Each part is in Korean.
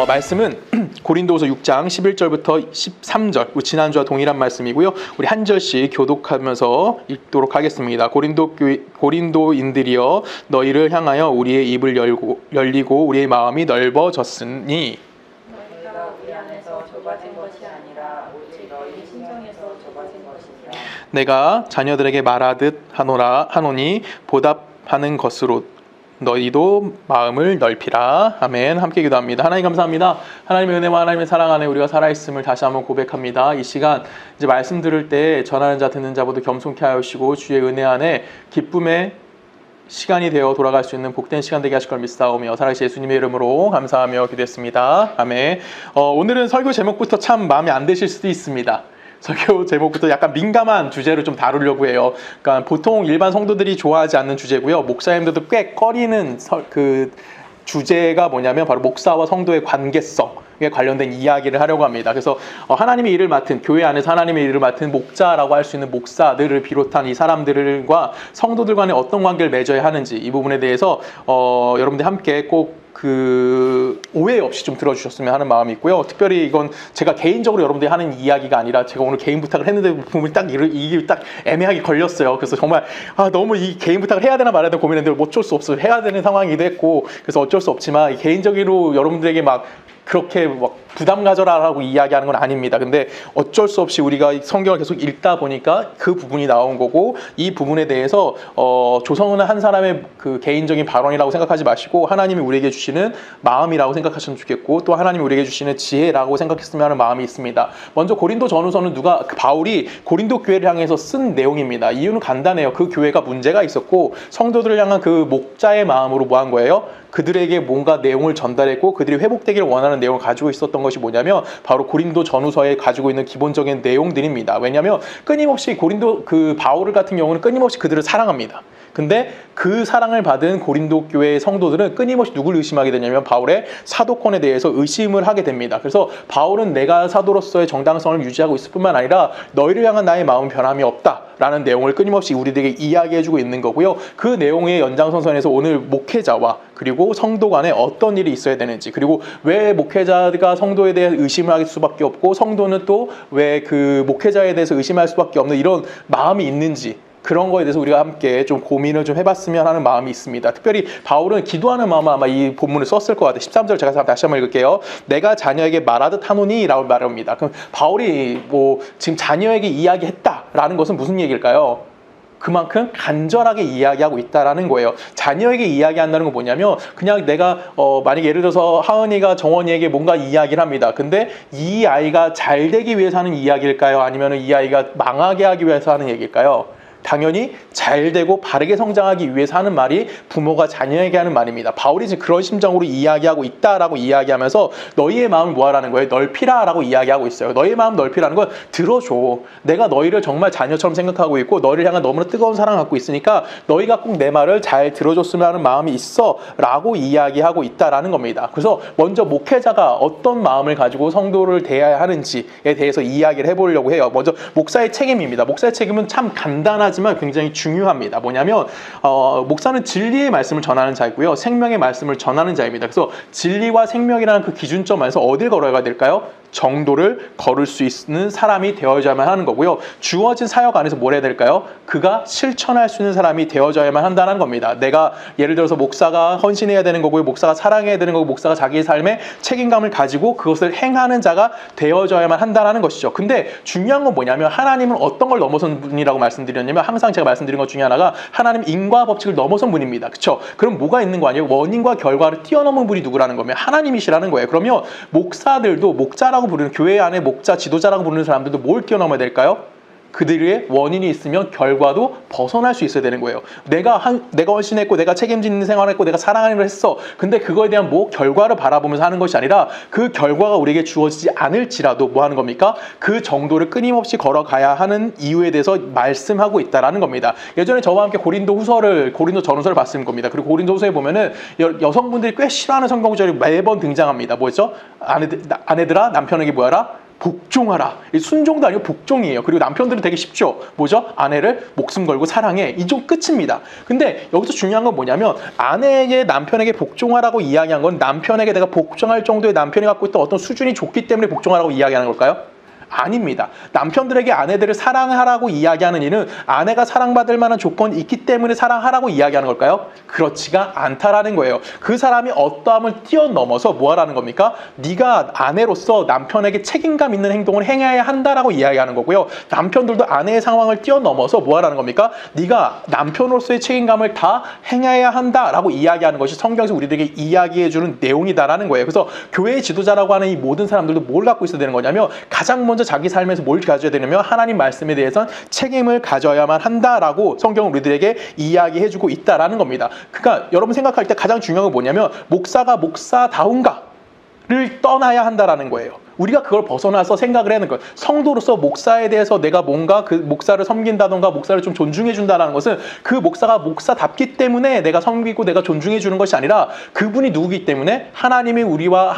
말씀은 고린도후서 6장 11절부터 13절, 지난주와 동일한 말씀이고요. 우리 한 절씩 교독하면서 읽도록 하겠습니다. 고린도인들이여 너희를 향하여 우리의 입을 열리고 우리의 마음이 넓어졌으니 너희가 우리 안에서 좁아진 것이 아니라 오직 너희 심정에서 좁아진 것이니라. 내가 자녀들에게 말하듯 하노니 보답하는 것으로 너희도 마음을 넓히라. 아멘. 함께 기도합니다. 하나님 감사합니다. 하나님의 은혜와 하나님의 사랑 안에 우리가 살아있음을 다시 한번 고백합니다. 이 시간 이제 말씀 들을 때 전하는 자 듣는 자보다 겸손케 하여 주시고 주의 은혜 안에 기쁨의 시간이 되어 돌아갈 수 있는 복된 시간 되게 하실 걸 믿사오며 살아계신 예수님의 이름으로 감사하며 기도했습니다. 아멘. 오늘은 설교 제목부터 참 마음에 안 드실 수도 있습니다. 설교 제목부터 약간 민감한 주제를 좀 다루려고 해요. 그러니까 보통 일반 성도들이 좋아하지 않는 주제고요. 목사님들도 꽤 꺼리는 그 주제가 뭐냐면 바로 목사와 성도의 관계성에 관련된 이야기를 하려고 합니다. 그래서 하나님의 일을 맡은, 교회 안에서 하나님의 일을 맡은 목자라고 할 수 있는 목사들을 비롯한 이 사람들과 성도들 간에 어떤 관계를 맺어야 하는지 이 부분에 대해서 여러분들 함께 꼭 오해 없이 좀 들어주셨으면 하는 마음이 있고요. 특별히 이건 제가 개인적으로 여러분들이 하는 이야기가 아니라 제가 오늘 개인 부탁을 했는데 부분이 이게 딱 애매하게 걸렸어요. 그래서 정말 너무 이 개인 부탁을 해야 되나 말아야 되나 고민했는데 어쩔 수 없어요. 해야 되는 상황이기도 했고 그래서 어쩔 수 없지만 개인적으로 여러분들에게 막 그렇게 막 부담 가져라라고 이야기하는 건 아닙니다. 근데 어쩔 수 없이 우리가 성경을 계속 읽다 보니까 그 부분이 나온 거고 이 부분에 대해서 조성은 한 사람의 그 개인적인 발언이라고 생각하지 마시고 하나님이 우리에게 주시는 마음이라고 생각하시면 좋겠고 또 하나님이 우리에게 주시는 지혜라고 생각했으면 하는 마음이 있습니다. 먼저 고린도 전후서는 바울이 고린도 교회를 향해서 쓴 내용입니다. 이유는 간단해요. 그 교회가 문제가 있었고 성도들을 향한 그 목자의 마음으로 뭐 한 거예요? 그들에게 뭔가 내용을 전달했고 그들이 회복되기를 원하는 내용을 가지고 있었던 것이 뭐냐면 바로 고린도 전후서에 가지고 있는 기본적인 내용들입니다. 왜냐하면 끊임없이 바울 같은 경우는 끊임없이 그들을 사랑합니다. 근데 그 사랑을 받은 고린도 교회의 성도들은 끊임없이 누굴 의심하게 되냐면 바울의 사도권에 대해서 의심을 하게 됩니다. 그래서 바울은 내가 사도로서의 정당성을 유지하고 있을 뿐만 아니라 너희를 향한 나의 마음은 변함이 없다라는 내용을 끊임없이 우리들에게 이야기해주고 있는 거고요. 그 내용의 연장선상에서 오늘 목회자와 그리고 성도 간에 어떤 일이 있어야 되는지 그리고 왜 목회자가 성도에 대해 의심을 할 수밖에 없고 성도는 또 왜 그 목회자에 대해서 의심할 수밖에 없는 이런 마음이 있는지 그런 거에 대해서 우리가 함께 좀 고민을 좀 해봤으면 하는 마음이 있습니다. 특별히 바울은 기도하는 마음으로 아마 이 본문을 썼을 것 같아요. 13절 제가 다시 한번 읽을게요. 내가 자녀에게 말하듯 하노니 라고 말합니다. 그럼 바울이 지금 자녀에게 이야기했다라는 것은 무슨 얘기일까요? 그만큼 간절하게 이야기하고 있다라는 거예요. 자녀에게 이야기한다는 건 뭐냐면 그냥 내가 만약에 예를 들어서 하은이가 정원이에게 뭔가 이야기를 합니다. 근데 이 아이가 잘 되기 위해서 하는 이야기일까요? 아니면 이 아이가 망하게 하기 위해서 하는 얘기일까요? 당연히 잘 되고 바르게 성장하기 위해서 하는 말이 부모가 자녀에게 하는 말입니다. 바울이 지금 그런 심정으로 이야기하고 있다라고 이야기하면서 너희의 마음을 뭐하라는 거예요? 넓히라라고 이야기하고 있어요. 너희의 마음 넓히라는 건 들어줘. 내가 너희를 정말 자녀처럼 생각하고 있고 너희를 향한 너무나 뜨거운 사랑을 갖고 있으니까 너희가 꼭 내 말을 잘 들어줬으면 하는 마음이 있어 라고 이야기하고 있다라는 겁니다. 그래서 먼저 목회자가 어떤 마음을 가지고 성도를 대해야 하는지에 대해서 이야기를 해보려고 해요. 먼저 목사의 책임입니다. 목사의 책임은 참 간단하지만 굉장히 중요합니다. 뭐냐면 목사는 진리의 말씀을 전하는 자이고요. 생명의 말씀을 전하는 자입니다. 그래서 진리와 생명이라는 그 기준점 안에서 어딜 걸어야 될까요? 정도를 걸을 수 있는 사람이 되어야만 하는 거고요. 주어진 사역 안에서 뭘 해야 될까요? 그가 실천할 수 있는 사람이 되어져야만 한다는 겁니다. 내가 예를 들어서 목사가 헌신해야 되는 거고요. 목사가 사랑해야 되는 거고 목사가 자기의 삶에 책임감을 가지고 그것을 행하는 자가 되어져야만 한다는 것이죠. 근데 중요한 건 뭐냐면 하나님은 어떤 걸 넘어선 분이라고 말씀드렸냐면 항상 제가 말씀드린 것 중에 하나가 하나님 인과 법칙을 넘어선 분입니다. 그렇죠? 그럼 뭐가 있는 거 아니에요? 원인과 결과를 뛰어넘은 분이 누구라는 거면 하나님이시라는 거예요. 그러면 목사들도 목자라고 부르는 교회 안에 목자, 지도자라고 부르는 사람들도 뭘 뛰어넘어야 될까요? 그들의 원인이 있으면 결과도 벗어날 수 있어야 되는 거예요. 내가 헌신했고 내가 책임지는 생활을 했고 내가 사랑하는 걸 했어. 근데 그거에 대한 결과를 바라보면서 하는 것이 아니라 그 결과가 우리에게 주어지지 않을지라도 뭐 하는 겁니까? 그 정도를 끊임없이 걸어가야 하는 이유에 대해서 말씀하고 있다라는 겁니다. 예전에 저와 함께 고린도 전후서를 봤을 겁니다. 그리고 고린도 후서에 보면은 여성분들이 꽤 싫어하는 성경 구절이 매번 등장합니다. 뭐였죠? 아내들아 남편에게 뭐하라? 복종하라. 이 순종도 아니고 복종이에요. 그리고 남편들은 되게 쉽죠. 뭐죠? 아내를 목숨 걸고 사랑해. 이 좀 끝입니다. 근데 여기서 중요한 건 뭐냐면 아내에게 남편에게 복종하라고 이야기한 건 남편에게 내가 복종할 정도의 남편이 갖고 있던 어떤 수준이 좋기 때문에 복종하라고 이야기하는 걸까요? 아닙니다. 남편들에게 아내들을 사랑하라고 이야기하는 이는 아내가 사랑받을 만한 조건이 있기 때문에 사랑하라고 이야기하는 걸까요? 그렇지가 않다라는 거예요. 그 사람이 어떠함을 뛰어넘어서 뭐 하라는 겁니까? 네가 아내로서 남편에게 책임감 있는 행동을 행해야 한다라고 이야기하는 거고요. 남편들도 아내의 상황을 뛰어넘어서 뭐 하라는 겁니까? 네가 남편으로서의 책임감을 다 행해야 한다라고 이야기하는 것이 성경에서 우리들에게 이야기해주는 내용이다라는 거예요. 그래서 교회의 지도자라고 하는 이 모든 사람들도 뭘 갖고 있어야 되는 거냐면 가장 먼저 자기 삶에서 뭘 가져야 되냐면 하나님 말씀에 대해서는 책임을 가져야만 한다라고 성경은 우리들에게 이야기해주고 있다라는 겁니다. 그러니까 여러분 생각할 때 가장 중요한 건 뭐냐면 목사가 목사다운가를 떠나야 한다라는 거예요. 우리가 그걸 벗어나서 생각을 하는 거예요. 성도로서 목사에 대해서 내가 뭔가 그 목사를 섬긴다던가 목사를 좀 존중해 준다는 것은 그 목사가 목사답기 때문에 내가 섬기고 내가 존중해 주는 것이 아니라 그분이 누구기 때문에 하나님이 우리가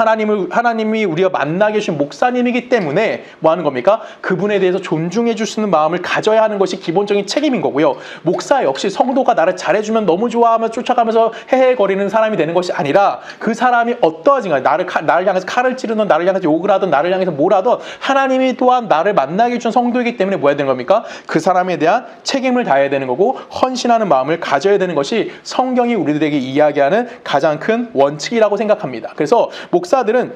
만나게 해주신 목사님이기 때문에 뭐 하는 겁니까? 그분에 대해서 존중해 줄 수 있는 마음을 가져야 하는 것이 기본적인 책임인 거고요. 목사 역시 성도가 나를 잘해주면 너무 좋아하면서 쫓아가면서 헤헤거리는 사람이 되는 것이 아니라 그 사람이 어떠하든가 나를 향해서 칼을 찌르든 나를 향해서 욕을 하든 나를 향해서 뭘 하든 하나님이 또한 나를 만나게 준 성도이기 때문에 뭐 해야 되는 겁니까? 그 사람에 대한 책임을 다해야 되는 거고 헌신하는 마음을 가져야 되는 것이 성경이 우리들에게 이야기하는 가장 큰 원칙이라고 생각합니다. 그래서 목사들은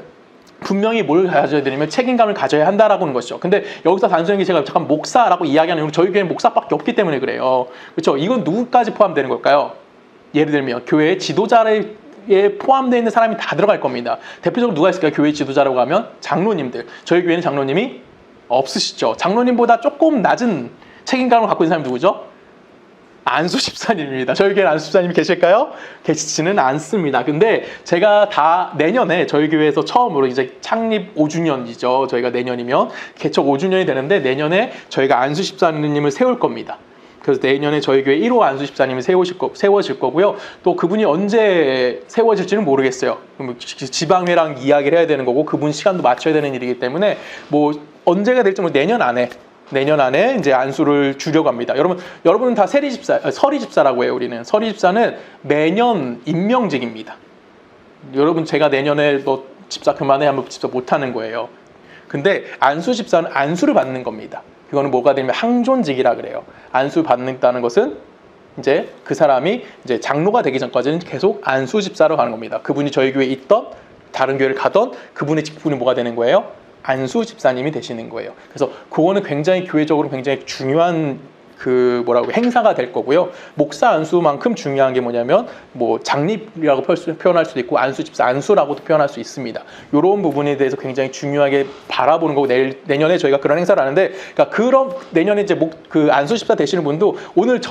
분명히 뭘 가져야 되냐면 책임감을 가져야 한다라고 하는 것이죠. 근데 여기서 단순하게 제가 잠깐 목사라고 이야기하는 이유는 저희 교회는 목사밖에 없기 때문에 그래요. 그렇죠? 이건 누구까지 포함되는 걸까요? 예를 들면 교회의 지도자를 에 포함되어 있는 사람이 다 들어갈 겁니다. 대표적으로 누가 있을까요? 교회 지도자라고 하면 장로님들. 저희 교회는 장로님이 없으시죠. 장로님보다 조금 낮은 책임감을 갖고 있는 사람이 누구죠? 안수 집사님입니다. 저희 교회는 안수 집사님이 계실까요? 계시지는 않습니다. 근데 제가 다 내년에 저희 교회에서 처음으로 이제 창립 5주년이죠. 저희가 내년이면 개척 5주년이 되는데 내년에 저희가 안수 집사님을 세울 겁니다. 그래서 내년에 저희 교회 1호 안수 집사님이 세워질 거고요. 또 그분이 언제 세워질지는 모르겠어요. 지방회랑 이야기를 해야 되는 거고 그분 시간도 맞춰야 되는 일이기 때문에 뭐 언제가 될지 내년 안에 이제 안수를 주려고 합니다. 여러분은 다 서리 집사라고 해요. 우리는 서리 집사는 매년 임명직입니다. 여러분 제가 내년에 너 집사 그만해 하면 집사 못하는 거예요. 근데 안수 집사는 안수를 받는 겁니다. 그거는 뭐가 되면 항존직이라 그래요. 안수 받는다는 것은 이제 그 사람이 이제 장로가 되기 전까지는 계속 안수 집사로 가는 겁니다. 그분이 저희 교회에 있던 다른 교회를 가던 그분의 직분이 뭐가 되는 거예요? 안수 집사님이 되시는 거예요. 그래서 그거는 굉장히 교회적으로 굉장히 중요한 행사가 될 거고요. 목사 안수만큼 중요한 게 뭐냐면 뭐 장립이라고 표현할 수도 있고 안수 집사 안수라고도 표현할 수 있습니다. 이런 부분에 대해서 굉장히 중요하게 바라보는 거고 내년에 저희가 그런 행사를 하는데 그럼 내년에 이제 그 안수 집사 되시는 분도 오늘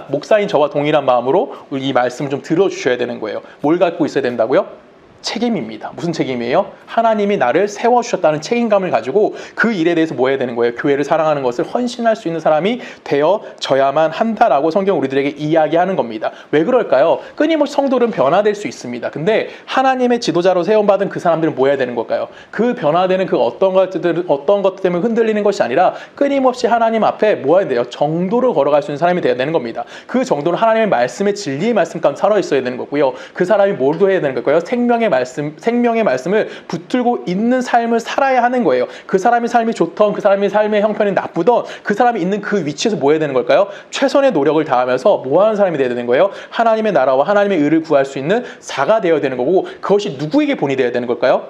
목사인 저와 동일한 마음으로 이 말씀을 좀 들어주셔야 되는 거예요. 뭘 갖고 있어야 된다고요? 책임입니다. 무슨 책임이에요? 하나님이 나를 세워주셨다는 책임감을 가지고 그 일에 대해서 뭐 해야 되는 거예요? 교회를 사랑하는 것을 헌신할 수 있는 사람이 되어져야만 한다라고 성경 우리들에게 이야기하는 겁니다. 왜 그럴까요? 끊임없이 성도는 변화될 수 있습니다. 근데 하나님의 지도자로 세움받은 그 사람들은 뭐 해야 되는 걸까요? 그 변화되는 그 어떤 것 때문에 흔들리는 것이 아니라 끊임없이 하나님 앞에 뭐 해야 돼요? 정도를 걸어갈 수 있는 사람이 되어야 되는 겁니다. 그 정도는 하나님의 말씀의 진리의 말씀까지 살아있어야 되는 거고요. 그 사람이 뭘도 해야 되는 걸까요? 생명의 말씀을 붙들고 있는 삶을 살아야 하는 거예요. 그 사람의 삶이 좋던 그 사람의 삶의 형편이 나쁘던 그 사람이 있는 그 위치에서 뭐 해야 되는 걸까요? 최선의 노력을 다하면서 뭐 하는 사람이 되어야 되는 거예요? 하나님의 나라와 하나님의 의를 구할 수 있는 자가 되어야 되는 거고 그것이 누구에게 본이 되어야 되는 걸까요?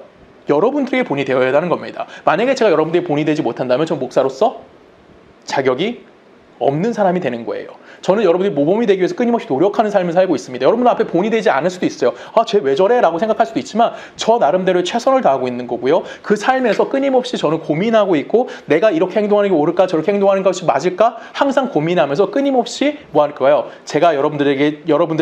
여러분들에게 본이 되어야 하는 겁니다. 만약에 제가 여러분들에게 본이 되지 못한다면 전 목사로서 자격이 없는 사람이 되는 거예요. 저는 여러분들이 모범이 되기 위해서 끊임없이 노력하는 삶을 살고 있습니다. 여러분들 앞에 본이 되지 않을 수도 있어요. 쟤 왜 저래? 라고 생각할 수도 있지만 저 나름대로의 최선을 다하고 있는 거고요. 그 삶에서 끊임없이 저는 고민하고 있고 내가 이렇게 행동하는 게 옳을까? 저렇게 행동하는 것이 맞을까? 항상 고민하면서 끊임없이 뭐 할 거예요? 제가 여러분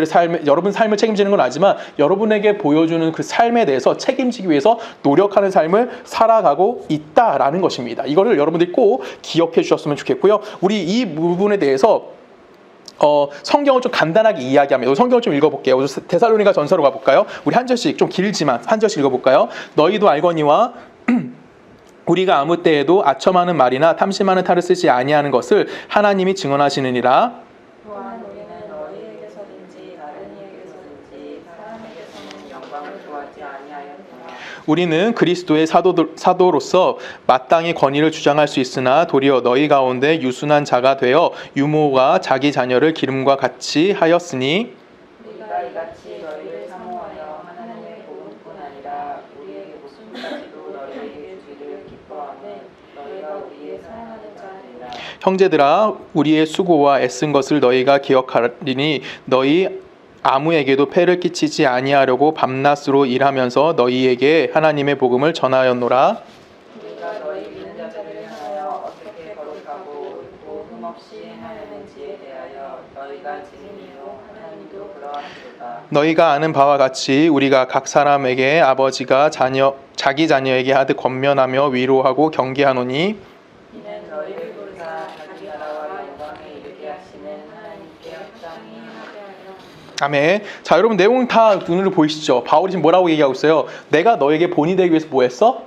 삶을 책임지는 건 아니지만 여러분에게 보여주는 그 삶에 대해서 책임지기 위해서 노력하는 삶을 살아가고 있다라는 것입니다. 이거를 여러분들이 꼭 기억해 주셨으면 좋겠고요. 우리 이 부분에 대해서 성경을 좀 간단하게 이야기하면 성경을 좀 읽어볼게요. 데살로니가 전서로 가볼까요? 우리 한 절씩 좀 길지만 한 절씩 읽어볼까요? 너희도 알거니와 우리가 아무 때에도 아첨하는 말이나 탐심하는 탈을 쓰지 아니하는 것을 하나님이 증언하시느니라. 또한 우리는 너희에게서든지 다른 이에게서든지 사람에게서는 영광을 구하지 아니하였으나 우리는 그리스도의 사도로서 마땅히 권위를 주장할 수 있으나 도리어 너희 가운데 유순한 자가 되어 유모가 자기 자녀를 기름과 같이 하였으니 우리가 이같이 너희를 사모하여 하나님의 복음뿐 아니라 우리에게 목숨까지도 너희에게 주기를 기뻐하매 너희가 우리의 사랑하는 자들이라. 형제들아 우리의 수고와 애쓴 것을 너희가 기억하리니 너희 아무에게도 폐를 끼치지 아니하려고 밤낮으로 일하면서 너희에게 하나님의 복음을 전하였노라. 우리가 너희 믿는 자들을 향하여 어떻게 거룩하고 옳고 흠없이 행하려는지에 대하여 너희가 증인이요 하나님도 그러하시도다. 너희가 아는 바와 같이 우리가 각 사람에게 아버지가 자기 자녀에게 하듯 권면하며 위로하고 경계하노니 이는 너희를 부르사 자기 나라와 영광에 이르게 하시는 하나님께 합당히 하게 하려. 아멘. 자, 여러분 내용 다 눈으로 보이시죠? 바울이 지금 뭐라고 얘기하고 있어요? 내가 너에게 본이 되기 위해서 뭐 했어?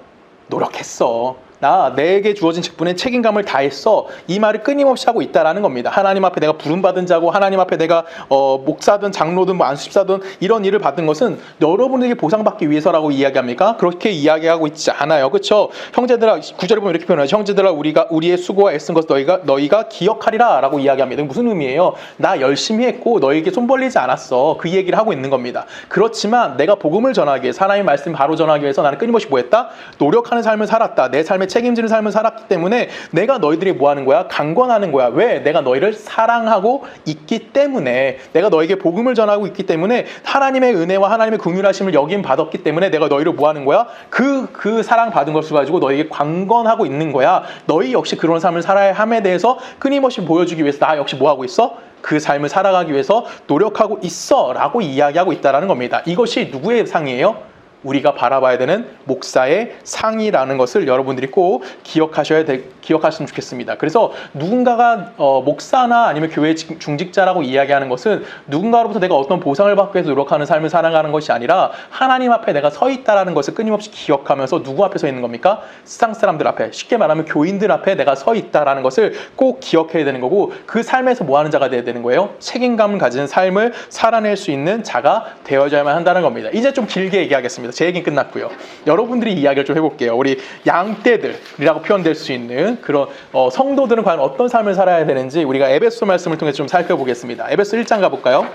노력했어. 나 내게 주어진 직분에 책임감을 다했어. 이 말을 끊임없이 하고 있다라는 겁니다. 하나님 앞에 내가 부름받은 자고 하나님 앞에 내가 목사든 장로든 뭐 안수집사든 이런 일을 받은 것은 여러분에게 보상받기 위해서라고 이야기합니까? 그렇게 이야기하고 있지 않아요. 그렇죠? 형제들아, 9절에 보면 이렇게 표현하죠. 형제들아 우리의 수고와 애쓴 것을 너희가 기억하리라 라고 이야기합니다. 무슨 의미예요? 나 열심히 했고 너에게 손 벌리지 않았어. 그 얘기를 하고 있는 겁니다. 그렇지만 내가 복음을 전하기 위해서 하나님의 말씀 바로 전하기 위해서 나는 끊임없이 뭐 했다? 노력하는 삶을 살았다. 내 삶의 책임지는 삶을 살았기 때문에 내가 너희들이 뭐 하는 거야? 강권하는 거야. 왜? 내가 너희를 사랑하고 있기 때문에, 내가 너에게 복음을 전하고 있기 때문에, 하나님의 은혜와 하나님의 긍휼하심을 여김 받았기 때문에 내가 너희를 뭐 하는 거야? 그 사랑 받은 것을 가지고 너에게 강권하고 있는 거야. 너희 역시 그런 삶을 살아야 함에 대해서 끊임없이 보여주기 위해서 나 역시 뭐 하고 있어? 그 삶을 살아가기 위해서 노력하고 있어 라고 이야기하고 있다는 겁니다. 이것이 누구의 상이에요? 우리가 바라봐야 되는 목사의 상이라는 것을 여러분들이 꼭 기억하시면 좋겠습니다. 그래서 누군가가 목사나 아니면 교회 중직자라고 이야기하는 것은 누군가로부터 내가 어떤 보상을 받기 위해서 노력하는 삶을 살아가는 것이 아니라 하나님 앞에 내가 서 있다라는 것을 끊임없이 기억하면서 누구 앞에 서 있는 겁니까? 세상 사람들 앞에, 쉽게 말하면 교인들 앞에 내가 서 있다라는 것을 꼭 기억해야 되는 거고, 그 삶에서 뭐 하는 자가 되어야 되는 거예요? 책임감을 가진 삶을 살아낼 수 있는 자가 되어야만 한다는 겁니다. 이제 좀 길게 얘기하겠습니다. 제 얘기는 끝났고요. 여러분들이 이야기를 좀 해볼게요. 우리 양떼들이라고 표현될 수 있는 그런 성도들은 과연 어떤 삶을 살아야 되는지 우리가 에베소 말씀을 통해서 좀 살펴보겠습니다. 에베소 1장 가볼까요?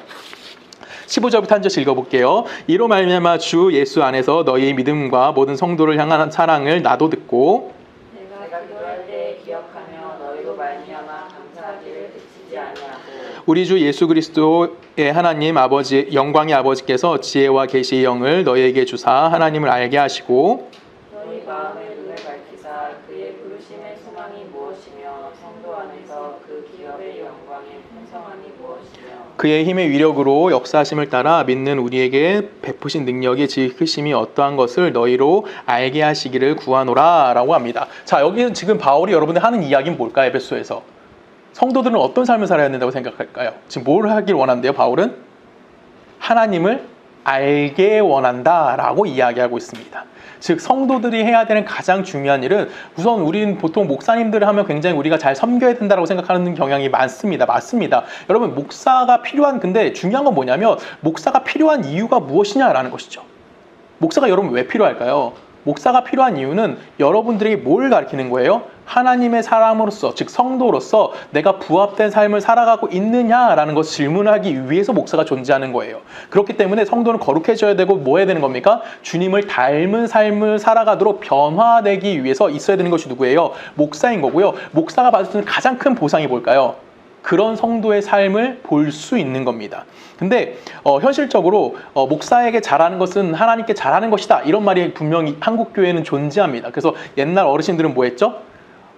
15절부터 한 절씩 읽어볼게요. 이로 말미암아 주 예수 안에서 너희의 믿음과 모든 성도를 향한 사랑을 나도 듣고 내가 기도할 때 기억하며 너희로 말미암아 감사하기를 그치지 아니하고 우리 주 예수 그리스도의 하나님 아버지 영광의 아버지께서 지혜와 계시의 영을 너희에게 주사 하나님을 알게 하시고 너희 마음의 눈을 밝히사 그의 부르심의 소망이 무엇이며 성도 안에서 그 기업의 영광의 풍성함이 무엇이며 그의 힘의 위력으로 역사하심을 따라 믿는 우리에게 베푸신 능력의 지극히 크심이 어떠한 것을 너희로 알게 하시기를 구하노라 라고 합니다. 자, 여기는 지금 바울이 여러분들 하는 이야기는 뭘까요? 에베소에서 성도들은 어떤 삶을 살아야 된다고 생각할까요? 지금 뭘 하길 원한대요? 바울은 하나님을 알게 원한다라고 이야기하고 있습니다. 즉 성도들이 해야 되는 가장 중요한 일은, 우선 우리는 보통 목사님들을 하면 굉장히 우리가 잘 섬겨야 된다고 생각하는 경향이 많습니다. 맞습니다. 여러분, 목사가 필요한, 근데 중요한 건 뭐냐면 목사가 필요한 이유가 무엇이냐라는 것이죠. 목사가 여러분 왜 필요할까요? 목사가 필요한 이유는 여러분들에게 뭘 가르치는 거예요? 하나님의 사람으로서, 즉 성도로서 내가 부합된 삶을 살아가고 있느냐라는 것을 질문하기 위해서 목사가 존재하는 거예요. 그렇기 때문에 성도는 거룩해져야 되고 뭐 해야 되는 겁니까? 주님을 닮은 삶을 살아가도록 변화되기 위해서 있어야 되는 것이 누구예요? 목사인 거고요. 목사가 받을 수 있는 가장 큰 보상이 뭘까요? 그런 성도의 삶을 볼 수 있는 겁니다. 근데 현실적으로 목사에게 잘하는 것은 하나님께 잘하는 것이다, 이런 말이 분명히 한국 교회는 존재합니다. 그래서 옛날 어르신들은 뭐 했죠?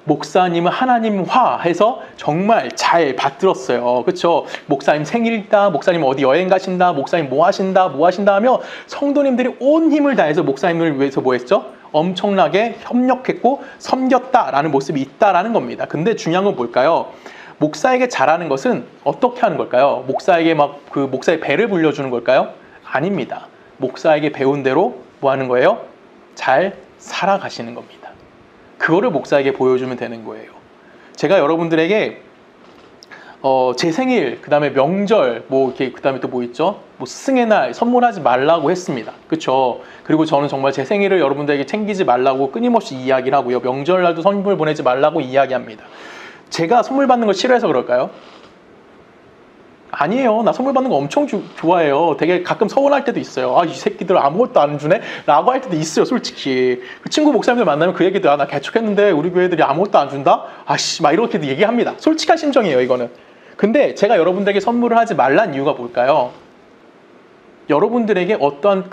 목사님은 하나님화 해서 정말 잘 받들었어요. 그렇죠? 목사님 생일이다, 목사님 어디 여행 가신다, 목사님 뭐 하신다 하며 성도님들이 온 힘을 다해서 목사님을 위해서 뭐 했죠? 엄청나게 협력했고 섬겼다라는 모습이 있다라는 겁니다. 근데 중요한 건 뭘까요? 목사에게 잘하는 것은 어떻게 하는 걸까요? 목사에게 막 그 목사의 배를 불려주는 걸까요? 아닙니다. 목사에게 배운 대로 뭐 하는 거예요? 잘 살아가시는 겁니다. 그거를 목사에게 보여주면 되는 거예요. 제가 여러분들에게 제 생일, 그 다음에 명절, 뭐 이렇게 그 다음에 또 뭐 있죠? 뭐 스승의 날 선물하지 말라고 했습니다. 그렇죠? 그리고 저는 정말 제 생일을 여러분들에게 챙기지 말라고 끊임없이 이야기를 하고요. 명절날도 선물 보내지 말라고 이야기합니다. 제가 선물 받는 걸 싫어해서 그럴까요? 아니에요. 나 선물 받는 거 엄청 좋아해요. 되게 가끔 서운할 때도 있어요. 아, 이 새끼들 아무것도 안 주네? 라고 할 때도 있어요, 솔직히. 그 친구 목사님들 만나면 그 얘기도, 나 개척했는데 우리 교회들이 아무것도 안 준다? 아씨, 막 이렇게도 얘기합니다. 솔직한 심정이에요, 이거는. 근데 제가 여러분들에게 선물을 하지 말란 이유가 뭘까요? 여러분들에게 어떠한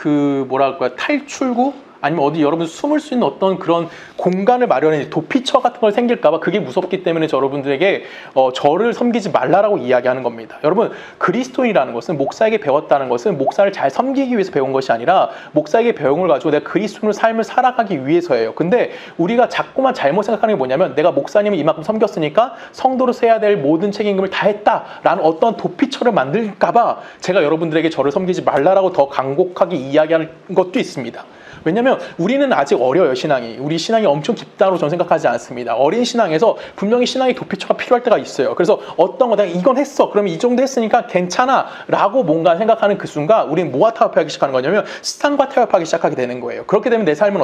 탈출구? 아니면 어디 여러분 숨을 수 있는 어떤 그런 공간을 마련해 도피처 같은 걸 생길까봐 그게 무섭기 때문에 여러분들에게 저를 섬기지 말라라고 이야기하는 겁니다. 여러분, 그리스도인이라는 것은 목사에게 배웠다는 것은 목사를 잘 섬기기 위해서 배운 것이 아니라 목사에게 배운 걸 가지고 내가 그리스도인의 삶을 살아가기 위해서예요. 근데 우리가 자꾸만 잘못 생각하는 게 뭐냐면 내가 목사님을 이만큼 섬겼으니까 성도로서 해야 될 모든 책임을 다 했다라는 어떤 도피처를 만들까봐 제가 여러분들에게 저를 섬기지 말라라고 더 간곡하게 이야기하는 것도 있습니다. 왜냐면 우리는 아직 어려요, 신앙이. 우리 신앙이 엄청 깊다고 저는 생각하지 않습니다. 어린 신앙에서 분명히 신앙의 도피처가 필요할 때가 있어요. 그래서 어떤 거 내가 이건 했어. 그러면 이 정도 했으니까 괜찮아. 라고 뭔가 생각하는 그 순간 우리는 뭐와 타협하기 시작하는 거냐면 시간과 타협하기 시작하게 되는 거예요. 그렇게 되면 내 신앙은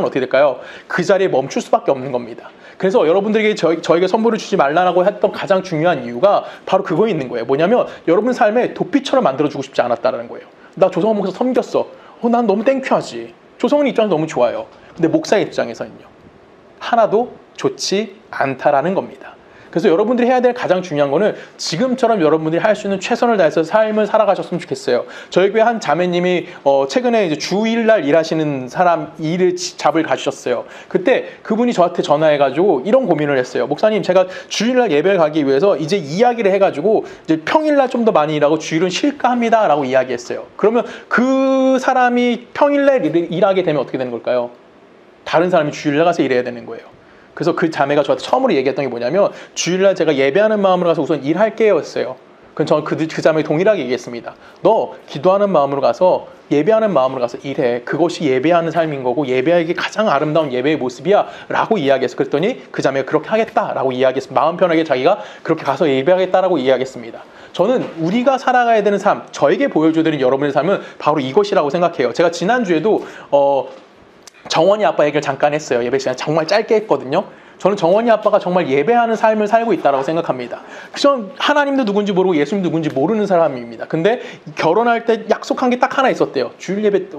어떻게 될까요? 그 자리에 멈출 수밖에 없는 겁니다. 그래서 여러분들에게 저에게 선물을 주지 말라고 했던 가장 중요한 이유가 바로 그거에 있는 거예요. 뭐냐면 여러분 삶에 도피처를 만들어주고 싶지 않았다는 거예요. 나 조성원 목사 섬겼어. 난 너무 땡큐하지. 조성은 입장에서 너무 좋아요. 근데 목사의 입장에서는요. 하나도 좋지 않다라는 겁니다. 그래서 여러분들이 해야 될 가장 중요한 거는 지금처럼 여러분들이 할 수 있는 최선을 다해서 삶을 살아가셨으면 좋겠어요. 저희 교회 한 자매님이 최근에 이제 주일날 일하시는 사람 일을 잡을 가주셨어요. 그때 그분이 저한테 전화해가지고 이런 고민을 했어요. 목사님, 제가 주일날 예배를 가기 위해서 이제 이야기를 해가지고 이제 평일날 좀 더 많이 일하고 주일은 쉴까 합니다라고 이야기했어요. 그러면 그 사람이 평일날 일하게 되면 어떻게 되는 걸까요? 다른 사람이 주일날 가서 일해야 되는 거예요. 그래서 그 자매가 저한테 처음으로 얘기했던 게 뭐냐면 주일날 제가 예배하는 마음으로 가서 우선 일할게요 했어요. 그럼 저는 그 자매에 동일하게 얘기했습니다. 너 기도하는 마음으로 가서 예배하는 마음으로 가서 일해. 그것이 예배하는 삶인 거고 예배하기 가장 아름다운 예배의 모습이야 라고 이야기했어. 그랬더니 그 자매가 그렇게 하겠다라고 이야기했어. 마음 편하게 자기가 그렇게 가서 예배하겠다라고 이야기했습니다. 저는 우리가 살아가야 되는 삶, 저에게 보여줘야 되는 여러분의 삶은 바로 이것이라고 생각해요. 제가 지난주에도 정원이 아빠 얘기를 잠깐 했어요. 예배 시간에 정말 짧게 했거든요. 저는 정원이 아빠가 정말 예배하는 삶을 살고 있다고 생각합니다. 저는 하나님도 누군지 모르고 예수님도 누군지 모르는 사람입니다. 근데 결혼할 때 약속한 게 딱 하나 있었대요. 주일 예배 때,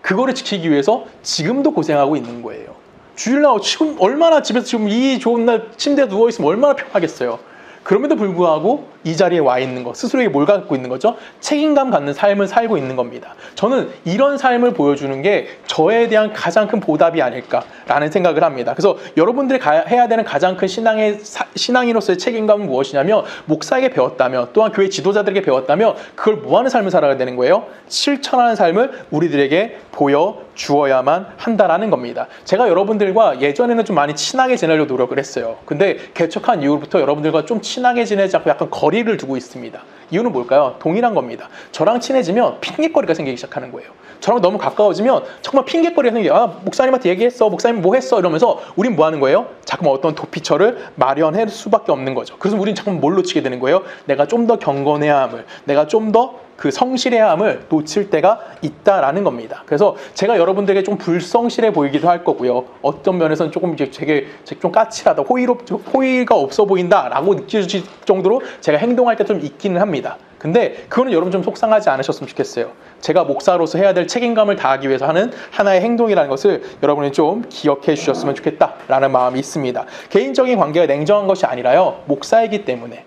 그거를 지키기 위해서 지금도 고생하고 있는 거예요. 주일날 지금 얼마나 집에서 지금 이 좋은 날 침대에 누워있으면 얼마나 편하겠어요. 그럼에도 불구하고 이 자리에 와 있는 것, 스스로에게 뭘 갖고 있는 거죠? 책임감 갖는 삶을 살고 있는 겁니다. 저는 이런 삶을 보여주는 게 저에 대한 가장 큰 보답이 아닐까라는 생각을 합니다. 그래서 여러분들이 해야 되는 가장 큰 신앙인으로서의 책임감은 무엇이냐면 목사에게 배웠다면 또한 교회 지도자들에게 배웠다면 그걸 뭐하는 삶을 살아야 되는 거예요? 실천하는 삶을 우리들에게 보여주어야만 한다라는 겁니다. 제가 여러분들과 예전에는 좀 많이 친하게 지내려고 노력을 했어요. 근데 개척한 이후부터 여러분들과 좀 친하게 지내지 않고 약간 거리를 두고 있습니다. 이유는 뭘까요? 동일한 겁니다. 저랑 친해지면 핑계거리가 생기기 시작하는 거예요. 저랑 너무 가까워지면 정말 핑계거리가 생겨요. 목사님한테 얘기했어. 목사님 뭐 했어? 이러면서 우린 뭐 하는 거예요? 자꾸만 어떤 도피처를 마련할 수밖에 없는 거죠. 그래서 우린 자꾸만 뭘 놓치게 되는 거예요? 내가 좀 더 경건해야 함을, 내가 좀 더 그 성실해야 함을 놓칠 때가 있다라는 겁니다. 그래서 제가 여러분들에게 좀 불성실해 보이기도 할 거고요. 어떤 면에서는 조금 이제 되게 좀 까칠하다, 호의가 없어 보인다라고 느껴질 정도로 제가 행동할 때 좀 있기는 합니다. 근데 그거는 여러분 좀 속상하지 않으셨으면 좋겠어요. 제가 목사로서 해야 될 책임감을 다하기 위해서 하는 하나의 행동이라는 것을 여러분이 좀 기억해 주셨으면 좋겠다라는 마음이 있습니다. 개인적인 관계가 냉정한 것이 아니라요, 목사이기 때문에.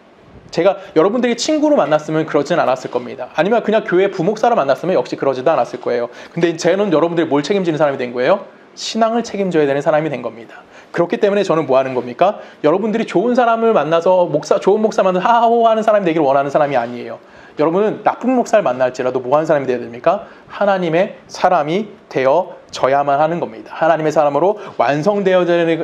제가 여러분들이 친구로 만났으면 그러진 않았을 겁니다. 아니면 그냥 교회 부목사로 만났으면 역시 그러지도 않았을 거예요. 근데 저는 여러분들이 뭘 책임지는 사람이 된 거예요? 신앙을 책임져야 되는 사람이 된 겁니다. 그렇기 때문에 저는 뭐 하는 겁니까? 여러분들이 좋은 사람을 만나서 좋은 목사 만나서 하하호 하는 사람이 되기를 원하는 사람이 아니에요. 여러분은 나쁜 목사를 만날지라도 뭐 하는 사람이 되어야 됩니까? 하나님의 사람이 되어져야만 하는 겁니다. 하나님의 사람으로 완성되어지는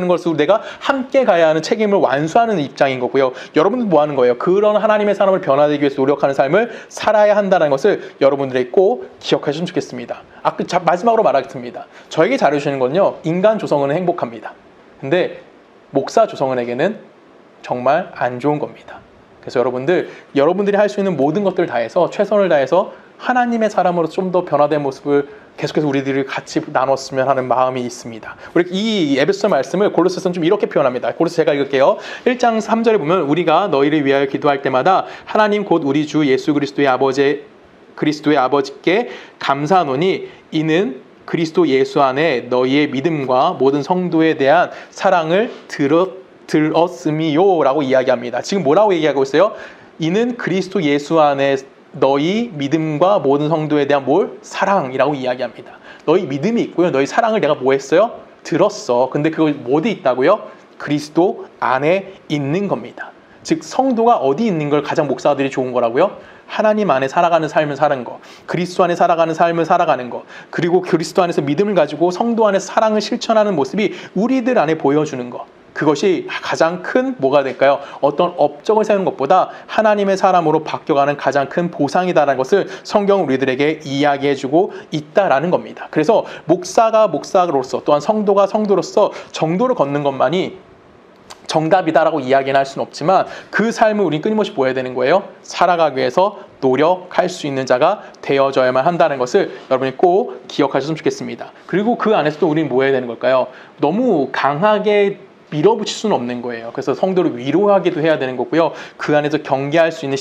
것으로 내가 함께 가야 하는 책임을 완수하는 입장인 거고요. 여러분은 뭐 하는 거예요? 그런 하나님의 사람을 변화되기 위해서 노력하는 삶을 살아야 한다는 것을 여러분들이 꼭 기억하시면 좋겠습니다. 마지막으로 말하겠습니다. 저에게 잘해주시는 건요, 인간 조성은은 행복합니다. 근데 목사 조성은에게는 정말 안 좋은 겁니다. 그래서 여러분들이 할 수 있는 모든 것들을 다해서 최선을 다해서 하나님의 사람으로 좀 더 변화된 모습을 계속해서 우리들이 같이 나눴으면 하는 마음이 있습니다. 우리 이 에베소 말씀을 골로새서는 좀 이렇게 표현합니다. 골로새 제가 읽을게요. 1장 3절에 보면 우리가 너희를 위하여 기도할 때마다 하나님 곧 우리 주 예수 그리스도의 아버지께 감사하노니 이는 그리스도 예수 안에 너희의 믿음과 모든 성도에 대한 사랑을 들었음이요 라고 이야기합니다. 지금 뭐라고 얘기하고 있어요? 이는 그리스도 예수 안에 너희 믿음과 모든 성도에 대한 사랑이라고 이야기합니다. 너희 믿음이 있고요. 너희 사랑을 내가 뭐 했어요? 들었어. 근데 그걸 어디 있다고요? 그리스도 안에 있는 겁니다. 즉 성도가 어디 있는 걸 가장 목사들이 좋은 거라고요? 하나님 안에 살아가는 삶을 사는 거, 그리스도 안에 살아가는 삶을 살아가는 거, 그리고 그리스도 안에서 믿음을 가지고 성도 안에서 사랑을 실천하는 모습이 우리들 안에 보여주는 거. 그것이 가장 큰 뭐가 될까요? 어떤 업적을 세우는 것보다 하나님의 사람으로 바뀌어가는 가장 큰 보상이다라는 것을 성경은 우리들에게 이야기해주고 있다라는 겁니다. 그래서 목사가 목사로서 또한 성도가 성도로서 정도를 걷는 것만이 정답이다라고 이야기는 할 수는 없지만 그 삶을 우리는 끊임없이 뭐 해야 되는 거예요? 살아가기 위해서 노력할 수 있는 자가 되어져야만 한다는 것을 여러분이 꼭 기억하셨으면 좋겠습니다. 그리고 그 안에서 또 우리는 뭐 해야 되는 걸까요? 너무 강하게 밀어붙일 수는 없는 거예요. 그래서 성도를 위로하기도 해야 되는 거고요. 그 안에서 경계할 수 있는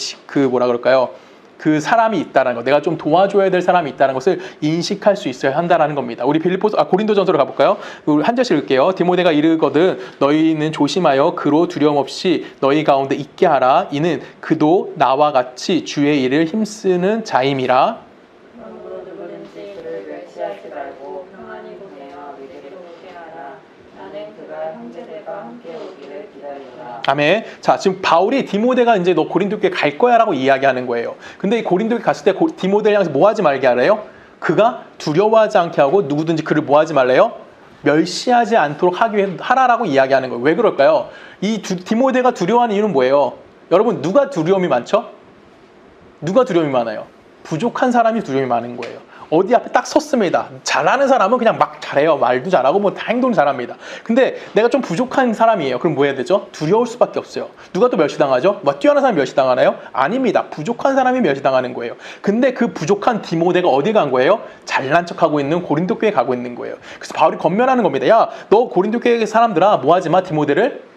그 사람이 있다는 거, 내가 좀 도와줘야 될 사람이 있다는 것을 인식할 수 있어야 한다는 겁니다. 우리 고린도전서로 가볼까요? 한 절씩 읽을게요. 디모데가 이르거든 너희는 조심하여 그로 두려움 없이 너희 가운데 있게 하라. 이는 그도 나와 같이 주의 일을 힘쓰는 자임이라. 누구든지 그를 멸시하지 말고 평안히 보내어 믿음으로 오게 하라. 나는 그가 형제들과 함께 오기를 기다리노라. 아멘. 자, 지금 바울이 디모데가 이제 너 고린도 교회 갈 거야라고 이야기하는 거예요. 근데 이 고린도 교회 갔을 때 디모데를 향해서 뭐 하지 말게 하래요? 그가 두려워하지 않게 하고 누구든지 그를 뭐 하지 말래요? 멸시하지 않도록 하라라고 이야기하는 거예요. 왜 그럴까요? 디모데가 두려워하는 이유는 뭐예요? 여러분, 누가 두려움이 많죠? 누가 두려움이 많아요? 부족한 사람이 두려움이 많은 거예요. 어디 앞에 딱 섰습니다. 잘하는 사람은 그냥 막 잘해요. 말도 잘하고 뭐 다 행동도 잘합니다. 근데 내가 좀 부족한 사람이에요. 그럼 뭐 해야 되죠? 두려울 수밖에 없어요. 누가 또 멸시당하죠? 뭐 뛰어난 사람이 멸시당하나요? 아닙니다. 부족한 사람이 멸시당하는 거예요. 근데 그 부족한 디모데가 어디 간 거예요? 잘난 척하고 있는 고린도 교회에 가고 있는 거예요. 그래서 바울이 권면하는 겁니다. 야, 너 고린도 교회 사람들아, 뭐 하지 마, 디모데를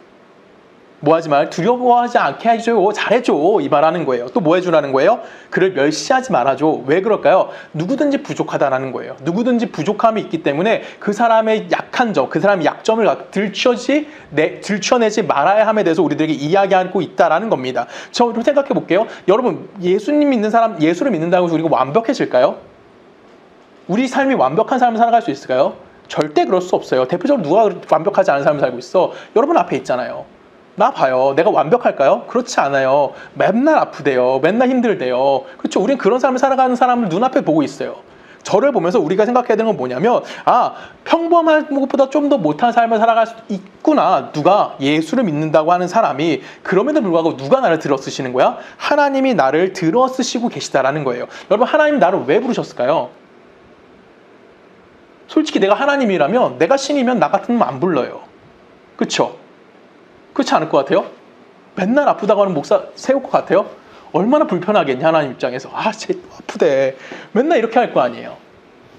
뭐 하지 말, 두려워하지 않게 해줘요. 잘해줘. 이 말하는 거예요. 또 뭐 해주라는 거예요? 그를 멸시하지 말아줘. 왜 그럴까요? 누구든지 부족하다라는 거예요. 누구든지 부족함이 있기 때문에 그 사람의 약한 점, 그 사람의 약점을 들춰내지 말아야 함에 대해서 우리들에게 이야기하고 있다라는 겁니다. 좀 생각해 볼게요. 여러분, 예수를 믿는다고 해서 우리가 완벽해질까요? 우리 삶이 완벽한 삶을 살아갈 수 있을까요? 절대 그럴 수 없어요. 대표적으로 누가 완벽하지 않은 삶을 살고 있어? 여러분 앞에 있잖아요. 나 봐요. 내가 완벽할까요? 그렇지 않아요. 맨날 아프대요. 맨날 힘들대요. 그렇죠? 우리는 그런 삶을 살아가는 사람을 눈앞에 보고 있어요. 저를 보면서 우리가 생각해야 되는 건 뭐냐면, 평범한 것보다 좀 더 못한 삶을 살아갈 수 있구나. 누가 예수를 믿는다고 하는 사람이. 그럼에도 불구하고 누가 나를 들어 쓰시는 거야? 하나님이 나를 들어 쓰시고 계시다라는 거예요. 여러분, 하나님이 나를 왜 부르셨을까요? 솔직히 내가 하나님이라면, 내가 신이면 나 같은 놈 안 불러요. 그렇죠? 그렇지 않을 것 같아요? 맨날 아프다고 하는 목사 세울 것 같아요? 얼마나 불편하겠냐, 하나님 입장에서. 쟤 아프대. 맨날 이렇게 할 거 아니에요.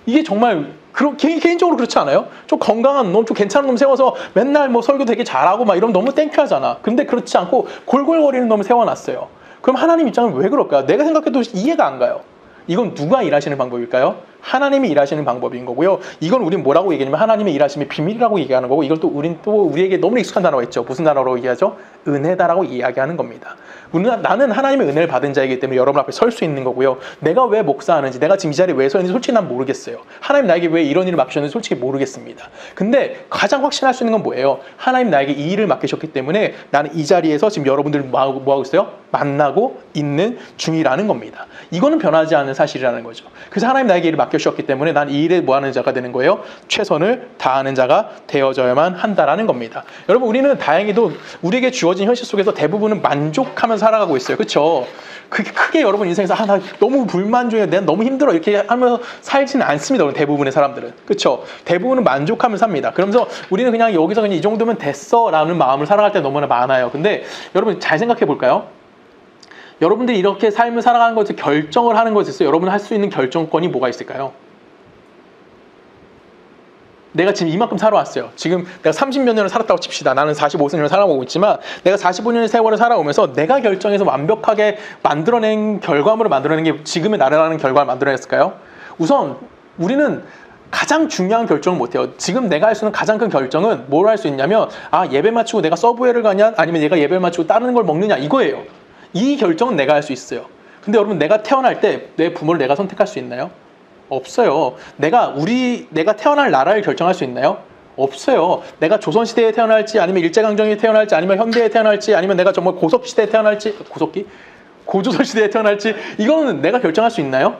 이게 정말 개인적으로 그렇지 않아요? 좀 건강한 놈, 좀 괜찮은 놈 세워서 맨날 뭐 설교 되게 잘하고 막 이러면 너무 땡큐하잖아. 근데 그렇지 않고 골골거리는 놈을 세워놨어요. 그럼 하나님 입장은 왜 그럴까요? 내가 생각해도 이해가 안 가요. 이건 누가 일하시는 방법일까요? 하나님이 일하시는 방법인 거고요. 이건 우린 뭐라고 얘기하냐면 하나님의 일하심의 비밀이라고 얘기하는 거고, 이걸 또 우린 또 우리에게 너무 익숙한 단어가 있죠. 무슨 단어로 얘기하죠? 은혜다라고 이야기하는 겁니다. 나는 하나님의 은혜를 받은 자이기 때문에 여러분 앞에 설 수 있는 거고요. 내가 왜 목사하는지, 내가 지금 이 자리에 왜 서 있는지 솔직히 난 모르겠어요. 하나님 나에게 왜 이런 일을 맡기셨는지 솔직히 모르겠습니다. 근데 가장 확신할 수 있는 건 뭐예요? 하나님 나에게 이 일을 맡기셨기 때문에 나는 이 자리에서 지금 여러분들 뭐 하고 있어요? 만나고 있는 중이라는 겁니다. 이거는 변하지 않는 사실이라는 거죠. 그래서 하나님 나에게 일을 맡겨주셨기 때문에 난 이 일에 뭐 하는 자가 되는 거예요? 최선을 다하는 자가 되어져야만 한다라는 겁니다. 여러분, 우리는 다행히도 우리에게 주어진 현실 속에서 대부분은 만족하면서 살아가고 있어요. 그렇죠? 그게 크게 여러분 인생에서 나 너무 불만족해, 내가 너무 힘들어 이렇게 하면서 살지는 않습니다. 대부분의 사람들은. 그렇죠? 대부분은 만족하면서 삽니다. 그러면서 우리는 그냥 여기서 그냥 이 정도면 됐어 라는 마음을 살아갈 때 너무나 많아요. 근데 여러분 잘 생각해 볼까요? 여러분들이 이렇게 삶을 살아가는 것을 결정을 하는 것에 있어서 여러분이 할 수 있는 결정권이 뭐가 있을까요? 내가 지금 이만큼 살아왔어요. 지금 내가 30몇 년을 살았다고 칩시다. 나는 45년을 살아오고 있지만 내가 45년의 세월을 살아오면서 내가 결정해서 완벽하게 만들어낸 결과물을 만들어낸 게 지금의 나라라는 결과를 만들어냈을까요? 우선 우리는 가장 중요한 결정을 못해요. 지금 내가 할 수 있는 가장 큰 결정은 뭘 할 수 있냐면 예배 마치고 내가 서브웨이를 가냐 아니면 얘가 예배 마치고 다른 걸 먹느냐 이거예요. 이 결정은 내가 할 수 있어요. 근데 여러분 내가 태어날 때 내 부모를 내가 선택할 수 있나요? 없어요. 내가 태어날 나라를 결정할 수 있나요? 없어요. 내가 조선시대에 태어날지 아니면 일제강점기에 태어날지 아니면 현대에 태어날지 아니면 내가 정말 고석시대에 태어날지 고조선시대에 태어날지 이거는 내가 결정할 수 있나요?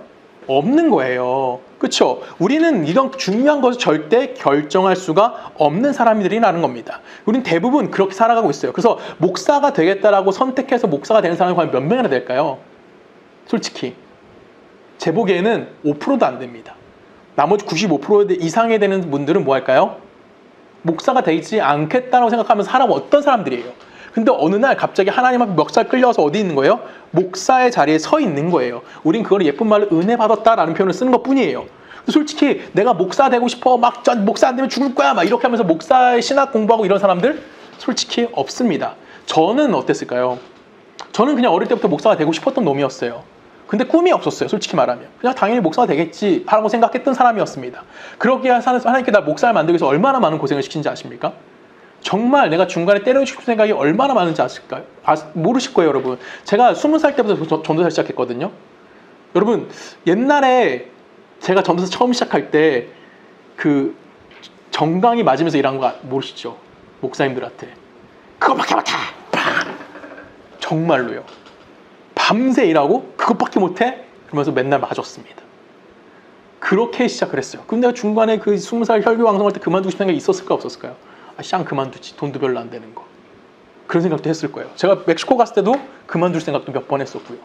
없는 거예요. 그렇죠? 우리는 이런 중요한 것을 절대 결정할 수가 없는 사람들이라는 겁니다. 우리는 대부분 그렇게 살아가고 있어요. 그래서 목사가 되겠다라고 선택해서 목사가 되는 사람이 과연 몇 명이나 될까요? 솔직히 제 보기에는 5%도 안 됩니다. 나머지 95% 이상이 되는 분들은 뭐 할까요? 목사가 되지 않겠다고 생각하면서 살아왔던 사람들이에요. 근데 어느 날 갑자기 하나님 앞에 멱살 끌려서 어디 있는 거예요? 목사의 자리에 서 있는 거예요. 우린 그걸 예쁜 말로 은혜 받았다라는 표현을 쓰는 것 뿐이에요. 솔직히 내가 목사 되고 싶어, 목사 안 되면 죽을 거야, 이렇게 하면서 목사의 신학 공부하고 이런 사람들 솔직히 없습니다. 저는 어땠을까요? 저는 그냥 어릴 때부터 목사가 되고 싶었던 놈이었어요. 근데 꿈이 없었어요. 솔직히 말하면. 그냥 당연히 목사가 되겠지 하라고 생각했던 사람이었습니다. 그러기에 하나님께 나 목사를 만들기 위해서 얼마나 많은 고생을 시킨지 아십니까? 정말 내가 중간에 때려주고 싶은 생각이 얼마나 많은지 아실까요? 모르실 거예요, 여러분. 제가 20살 때부터 전도사를 시작했거든요. 여러분, 옛날에 제가 전도사 처음 시작할 때 그 정강이 맞으면서 일한 거 모르시죠? 목사님들한테. 그거밖에 못해! 정말로요. 밤새 일하고 그것밖에 못해? 그러면서 맨날 맞았습니다. 그렇게 시작을 했어요. 근데 중간에 그 20살 혈기왕성할 때 그만두고 싶은 생각이 있었을까 없었을까요? 그만두지. 돈도 별로 안 되는 거. 그런 생각도 했을 거예요. 제가 멕시코 갔을 때도 그만둘 생각도 몇 번 했었고요.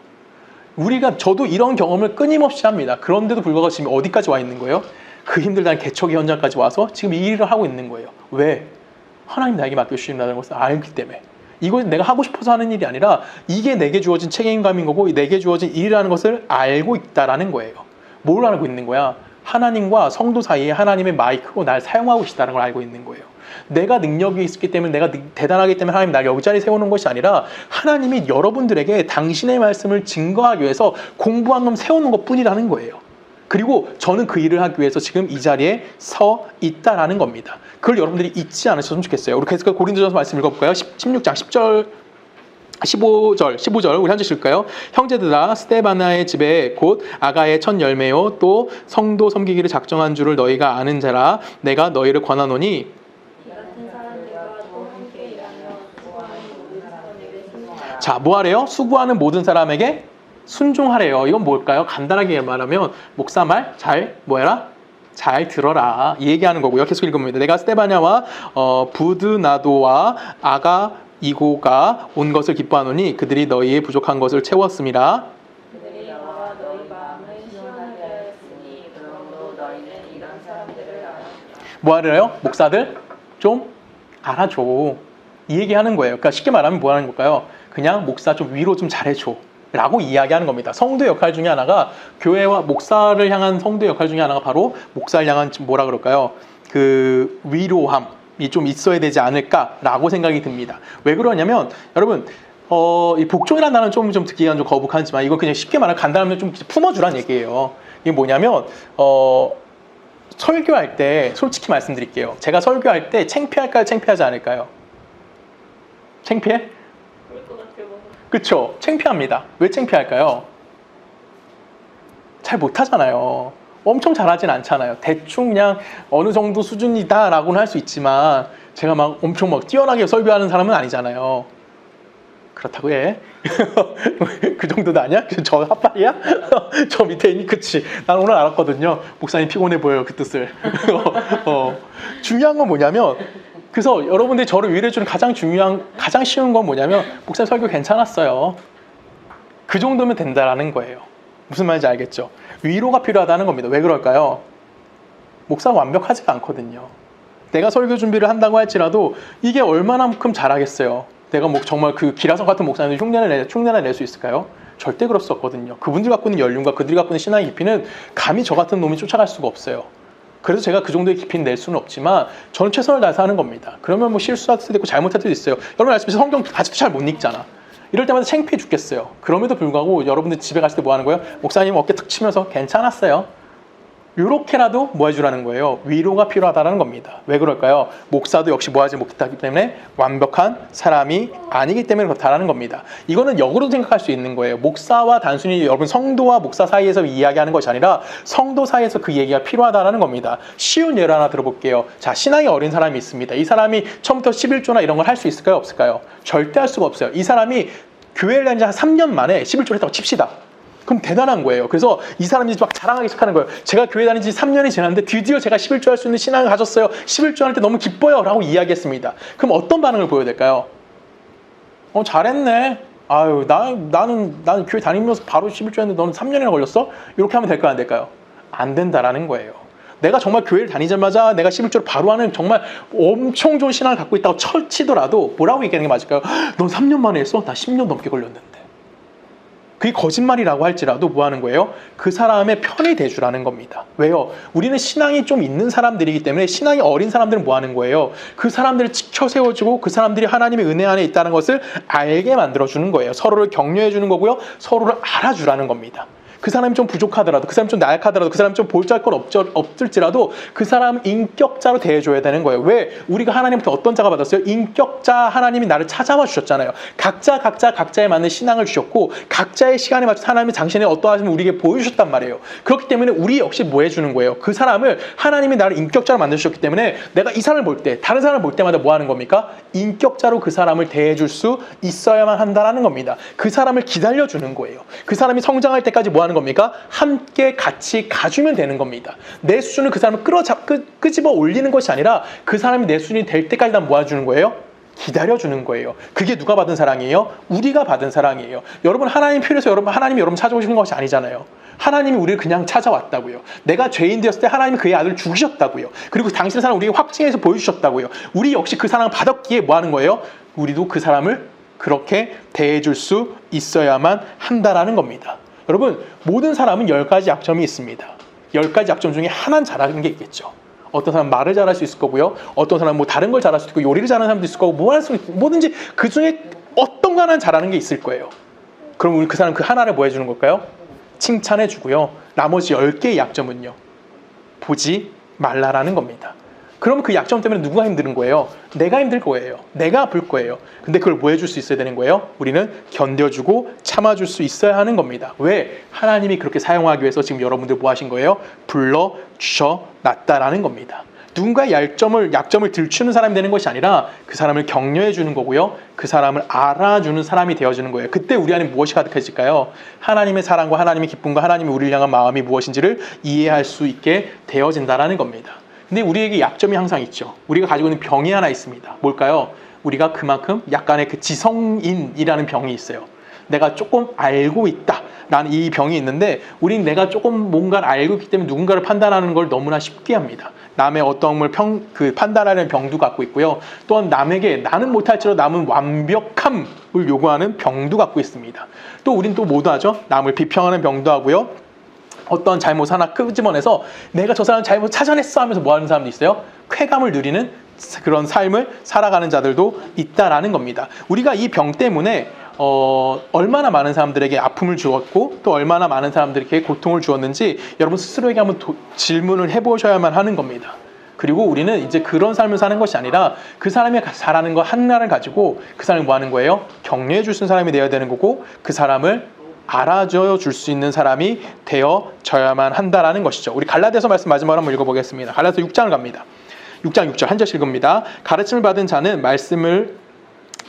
저도 이런 경험을 끊임없이 합니다. 그런데도 불구하고 지금 어디까지 와 있는 거예요? 그 힘들다는 개척의 현장까지 와서 지금 이 일을 하고 있는 거예요. 왜? 하나님 나에게 맡겨주신다는 것을 알기 때문에. 이건 내가 하고 싶어서 하는 일이 아니라 이게 내게 주어진 책임감인 거고 내게 주어진 일이라는 것을 알고 있다라는 거예요. 뭘 알고 있는 거야? 하나님과 성도 사이에 하나님의 마이크로 날 사용하고 계시다는 걸 알고 있는 거예요. 내가 능력이 있기 때문에 내가 대단하기 때문에 하나님 날 여기 자리에 세우는 것이 아니라 하나님이 여러분들에게 당신의 말씀을 증거하기 위해서 공부한 놈 세우는 것뿐이라는 거예요. 그리고 저는 그 일을 하기 위해서 지금 이 자리에 서 있다라는 겁니다. 그걸 여러분들이 잊지 않으셨으면 좋겠어요. 우리 계속 고린도전서 말씀 읽어볼까요? 16장 10절 15절 우리 한 절씩 읽을까요? 형제들아 스데바나의 집에 곧 아가의 첫 열매요 또 성도 섬기기를 작정한 줄을 너희가 아는 자라 내가 너희를 권하노니 이 같은 사람들과 또 함께 일하며 수고하는 모든 사람에게 순종하라. 자, 뭐 하래요? 수고하는 모든 사람에게 순종하래요. 이건 뭘까요? 간단하게 말하면 목사 말 잘 뭐해라? 잘 들어라. 이 얘기하는 거고요. 계속 읽어봅니다. 내가 스데바냐와 부드나도와 아가 이고가 온 것을 기뻐하노니 그들이 너희의 부족한 것을 채웠음이라. 그들이 너와 너희 마음을 시원하게 하였으니 그러므로 너희는 이런 사람들을 알아주라. 뭐 하래요? 목사들 좀 알아줘. 이 얘기하는 거예요. 그러니까 쉽게 말하면 뭐 하는 걸까요? 그냥 목사 좀 위로 좀 잘해줘. 라고 이야기하는 겁니다. 성도의 역할 중에 하나가 교회와 목사를 향한 성도의 역할 중에 하나가 바로 목사를 향한 뭐라 그럴까요? 그 위로함이 좀 있어야 되지 않을까라고 생각이 듭니다. 왜 그러냐면 여러분 이 복종이라는 단어는 좀 듣기가 좀 거북하지만 이건 그냥 쉽게 말하면 간단하면 좀 품어주란 얘기예요. 이게 뭐냐면 설교할 때 솔직히 말씀드릴게요. 제가 설교할 때 창피할까요? 창피하지 않을까요? 창피해? 그럴 것 같아요. 그쵸? 창피합니다. 왜 창피할까요? 잘 못하잖아요. 엄청 잘하진 않잖아요. 대충 그냥 어느 정도 수준이다 라고는 할 수 있지만 제가 막 엄청 막 뛰어나게 설교하는 사람은 아니잖아요. 그렇다고 해. 그 정도도 아니야? 저 핫발이야? 저 밑에 있니? 그치. 난 오늘 알았거든요. 목사님 피곤해 보여요. 그 뜻을. 중요한 건 뭐냐면 그래서 여러분들이 저를 위로해주는 가장 쉬운 건 뭐냐면 목사님 설교 괜찮았어요. 그 정도면 된다라는 거예요. 무슨 말인지 알겠죠? 위로가 필요하다는 겁니다. 왜 그럴까요? 목사가 완벽하지가 않거든요. 내가 설교 준비를 한다고 할지라도 이게 얼마나만큼 잘하겠어요. 내가 뭐 정말 그 기라성 같은 목사님들 흉내를 낼 수 있을까요? 절대 그럴 수 없거든요. 그분들이 갖고 있는 연륜과 그들이 갖고 있는 신앙의 깊이는 감히 저 같은 놈이 쫓아갈 수가 없어요. 그래서 제가 그 정도의 깊이는 낼 수는 없지만 저는 최선을 다해서 하는 겁니다. 그러면 뭐 실수할 수도 있고 잘못할 수도 있어요. 여러분 아시다시피 성경 아직도 잘 못 읽잖아. 이럴 때마다 창피해 죽겠어요. 그럼에도 불구하고 여러분들 집에 갔을 때 뭐 하는 거예요? 목사님 어깨 탁 치면서 괜찮았어요. 이렇게라도 뭐 해주라는 거예요? 위로가 필요하다는 겁니다. 왜 그럴까요? 목사도 역시 뭐 하지 못했기 때문에 완벽한 사람이 아니기 때문에 그렇다는 겁니다. 이거는 역으로 생각할 수 있는 거예요. 목사와 단순히 여러분 성도와 목사 사이에서 이야기하는 것이 아니라 성도 사이에서 그 얘기가 필요하다는 겁니다. 쉬운 예를 하나 들어볼게요. 자, 신앙이 어린 사람이 있습니다. 이 사람이 처음부터 11조나 이런 걸 할 수 있을까요? 없을까요? 절대 할 수가 없어요. 이 사람이 교회를 다닌 지 한 3년 만에 11조를 했다고 칩시다. 그럼 대단한 거예요. 그래서 이 사람이 막 자랑하기 시작하는 거예요. 제가 교회 다닌 지 3년이 지났는데 드디어 제가 11조 할 수 있는 신앙을 가졌어요. 11조 할 때 너무 기뻐요. 라고 이야기했습니다. 그럼 어떤 반응을 보여야 될까요? 잘했네. 아유, 나는 교회 다니면서 바로 11조 했는데 너는 3년이나 걸렸어? 이렇게 하면 될까요? 안 될까요? 안 된다라는 거예요. 내가 정말 교회를 다니자마자 내가 11조를 바로 하는 정말 엄청 좋은 신앙을 갖고 있다고 치더라도 뭐라고 얘기하는 게 맞을까요? 넌 3년 만에 했어? 나 10년 넘게 걸렸는데. 그게 거짓말이라고 할지라도 뭐 하는 거예요? 그 사람의 편이 돼주라는 겁니다. 왜요? 우리는 신앙이 좀 있는 사람들이기 때문에 신앙이 어린 사람들은 뭐 하는 거예요? 그 사람들을 지켜 세워주고 그 사람들이 하나님의 은혜 안에 있다는 것을 알게 만들어주는 거예요. 서로를 격려해주는 거고요. 서로를 알아주라는 겁니다. 그 사람이 좀 부족하더라도, 그 사람이 좀 나약하더라도, 그 사람이 좀 볼잘 건 없을지라도 그 사람 인격자로 대해줘야 되는 거예요. 왜? 우리가 하나님부터 어떤 자가 받았어요? 인격자 하나님이 나를 찾아와 주셨잖아요. 각자에 맞는 신앙을 주셨고 각자의 시간에 맞춰서 하나님이 당신의 어떠하심을 우리에게 보여주셨단 말이에요. 그렇기 때문에 우리 역시 뭐 해주는 거예요? 그 사람을 하나님이 나를 인격자로 만드셨기 때문에 내가 이 사람을 볼 때, 다른 사람을 볼 때마다 뭐 하는 겁니까? 인격자로 그 사람을 대해줄 수 있어야만 한다는 겁니다. 그 사람을 기다려주는 거예요. 그 사람이 성장할 때까지 뭐 하는 겁니까? 함께 같이 가주면 되는 겁니다. 내 수준을 그 사람을 끄집어 올리는 것이 아니라 그 사람이 내 수준이 될 때까지 난 뭐 해주는 거예요? 기다려주는 거예요. 그게 누가 받은 사랑이에요? 우리가 받은 사랑이에요. 여러분 하나님 필요해서 하나님이 여러분 찾아오신 것이 아니잖아요. 하나님이 우리를 그냥 찾아왔다고요. 내가 죄인 되었을 때 하나님이 그의 아들을 죽이셨다고요. 그리고 당신의 사랑을 우리에게 확증해서 보여주셨다고요. 우리 역시 그 사랑을 받았기에 뭐 하는 거예요? 우리도 그 사람을 그렇게 대해줄 수 있어야만 한다라는 겁니다. 여러분 모든 사람은 10가지 약점이 있습니다. 10가지 약점 중에 하나는 잘하는 게 있겠죠. 어떤 사람은 말을 잘할 수 있을 거고요. 어떤 사람은 뭐 다른 걸 잘할 수 있고 요리를 잘하는 사람도 있을 거고 뭐든지 그 중에 어떤 거 하나는 잘하는 게 있을 거예요. 그럼 우리 그 사람 그 하나를 뭐 해주는 걸까요? 칭찬해 주고요. 나머지 10개의 약점은요. 보지 말라라는 겁니다. 그럼 그 약점 때문에 누구가 힘든 거예요? 내가 힘들 거예요. 내가 아플 거예요. 근데 그걸 뭐 해줄 수 있어야 되는 거예요? 우리는 견뎌주고 참아줄 수 있어야 하는 겁니다. 왜? 하나님이 그렇게 사용하기 위해서 지금 여러분들 뭐 하신 거예요? 불러주셔놨다라는 겁니다. 누군가의 약점을 들추는 사람이 되는 것이 아니라 그 사람을 격려해 주는 거고요. 그 사람을 알아주는 사람이 되어주는 거예요. 그때 우리 안에 무엇이 가득해질까요? 하나님의 사랑과 하나님의 기쁨과 하나님의 우리를 향한 마음이 무엇인지를 이해할 수 있게 되어진다라는 겁니다. 근데 우리에게 약점이 항상 있죠. 우리가 가지고 있는 병이 하나 있습니다. 뭘까요? 우리가 그만큼 약간의 그 지성인이라는 병이 있어요. 내가 조금 알고 있다. 나는 이 병이 있는데 우린 내가 조금 뭔가를 알고 있기 때문에 누군가를 판단하는 걸 너무나 쉽게 합니다. 남의 어떤 걸 판단하는 병도 갖고 있고요. 또한 남에게 나는 못할지라도 남은 완벽함을 요구하는 병도 갖고 있습니다. 또 우린 또 뭐도 하죠? 남을 비평하는 병도 하고요. 어떤 잘못 하나 끄집어내서 내가 저 사람 잘못 찾아냈어 하면서 뭐 하는 사람도 있어요? 쾌감을 누리는 그런 삶을 살아가는 자들도 있다라는 겁니다. 우리가 이 병 때문에 얼마나 많은 사람들에게 아픔을 주었고 또 얼마나 많은 사람들에게 고통을 주었는지 여러분 스스로에게 한번 질문을 해보셔야만 하는 겁니다. 그리고 우리는 이제 그런 삶을 사는 것이 아니라 그 사람이 잘하는 거 하나를 가지고 그 사람이 뭐 하는 거예요? 격려해 줄 수 있는 사람이 되어야 되는 거고 그 사람을 알아줘 줄 수 있는 사람이 되어져야만 한다라는 것이죠. 우리 갈라디아서 말씀 마지막으로 한번 읽어보겠습니다. 갈라디아서 6장을 갑니다. 6장 6절 한 절씩 읽습니다. 가르침을 받은 자는 말씀을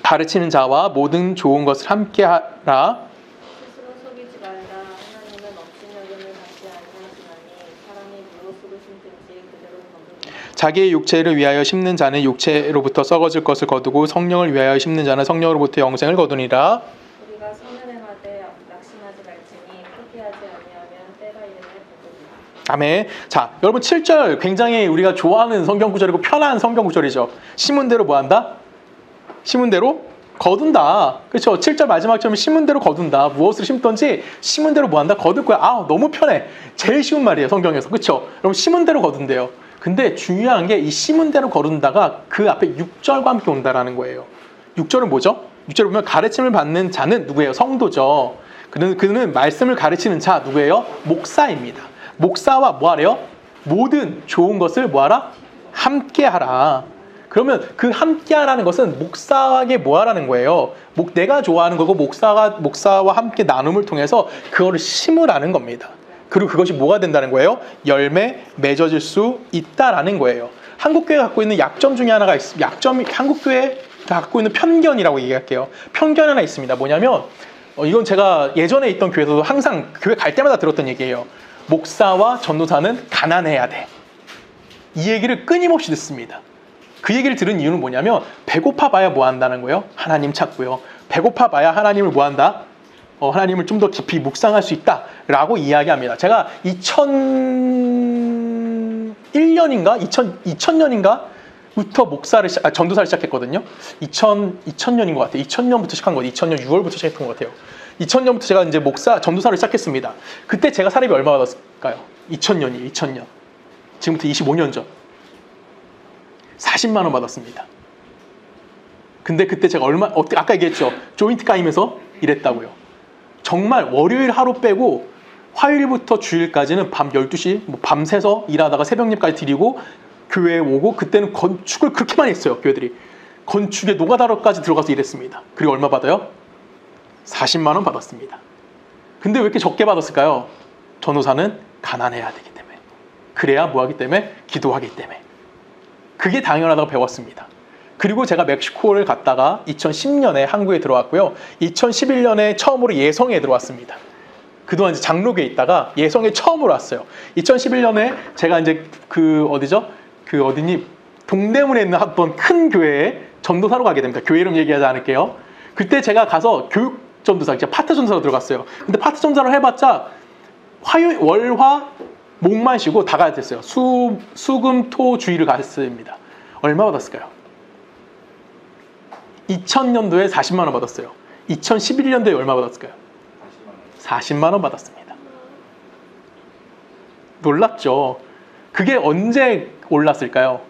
가르치는 자와 모든 좋은 것을 함께 하라. 스스로 속이지 말라. 하나님은 업신여김을 받지 아니하시나니 사람이 무엇으로 심든지 그대로 거두리라. 자기의 육체를 위하여 심는 자는 육체로부터 썩어질 것을 거두고 성령을 위하여 심는 자는 성령으로부터 영생을 거두니라. 우리가 선을 행하되 낙심하지 말지니 포기하지 아니하면 때가 이르면 거두리라. 아멘. 자, 여러분 7절 굉장히 우리가 좋아하는 성경 구절이고 편한 성경 구절이죠. 심은 대로 뭐 한다? 심은 대로 거둔다. 그렇죠? 7절 마지막 절은 심은 대로 거둔다. 무엇을 심던지 심은 대로 뭐 한다? 거둘 거야. 아, 너무 편해. 제일 쉬운 말이에요, 성경에서. 그렇죠? 여러분 심은 대로 거둔대요. 근데 중요한 게 이 심은 대로 거둔다가 그 앞에 6절과 함께 온다라는 거예요. 6절은 뭐죠? 6절을 보면 가르침을 받는 자는 누구예요? 성도죠. 그는 말씀을 가르치는 자 누구예요? 목사입니다. 목사와 뭐 하래요? 모든 좋은 것을 뭐 하라? 함께 하라. 그러면 그 함께 하라는 것은 목사에게 뭐 하라는 거예요? 내가 좋아하는 거고 목사와 함께 나눔을 통해서 그거를 심으라는 겁니다. 그리고 그것이 뭐가 된다는 거예요? 열매 맺어질 수 있다라는 거예요. 한국교회가 갖고 있는 약점 중에 하나가 한국교회가 갖고 있는 편견이라고 얘기할게요. 편견 하나 있습니다. 뭐냐면 이건 제가 예전에 있던 교회에서도 항상 교회 갈 때마다 들었던 얘기예요. 목사와 전도사는 가난해야 돼. 이 얘기를 끊임없이 듣습니다. 그 얘기를 들은 이유는 뭐냐면 배고파 봐야 뭐 한다는 거예요? 하나님 찾고요. 배고파 봐야 하나님을 뭐 한다? 하나님을 좀 더 깊이 묵상할 수 있다라고 이야기합니다. 제가 2001년인가? 2000년인가? 부터 전도사를 시작했거든요. 2000년인 것 같아요. 2000년부터 시작한 거예요. 2000년 6월부터 시작했던 것 같아요. 2000년부터 제가 이제 전도사를 시작했습니다. 그때 제가 사례비 얼마 받았을까요? 2000년이에요. 2000년. 지금부터 25년 전. 40만 원 받았습니다. 근데 그때 제가 아까 얘기했죠. 조인트 까이면서 일했다고요. 정말 월요일 하루 빼고 화요일부터 주일까지는 밤 12시 밤새서 일하다가 새벽 예배까지 드리고 교회에 오고 그때는 건축을 그렇게 많이 했어요. 교회들이. 건축에 노가다로까지 들어가서 일했습니다. 그리고 얼마 받아요? 40만 원 받았습니다. 근데 왜 이렇게 적게 받았을까요? 전도사는 가난해야 되기 때문에. 그래야 뭐 하기 때문에? 기도하기 때문에. 그게 당연하다고 배웠습니다. 그리고 제가 멕시코를 갔다가 2010년에 한국에 들어왔고요. 2011년에 처음으로 예성에 들어왔습니다. 그동안 이제 장로교에 있다가 예성에 처음으로 왔어요. 2011년에 제가 이제 동대문에 있는 어떤 큰 교회에 전도사로 가게 됩니다. 교회 이름 얘기하지 않을게요. 그때 제가 가서 교육 전도사, 파트 전도사로 들어갔어요. 근데 파트 전도사를 해봤자 월화 목만 쉬고 다 가야 됐어요. 수금, 토, 주일을 갔습니다. 얼마 받았을까요? 2000년도에 40만 원 받았어요. 2011년도에 얼마 받았을까요? 40만 원 받았습니다. 놀랍죠? 그게 언제 올랐을까요?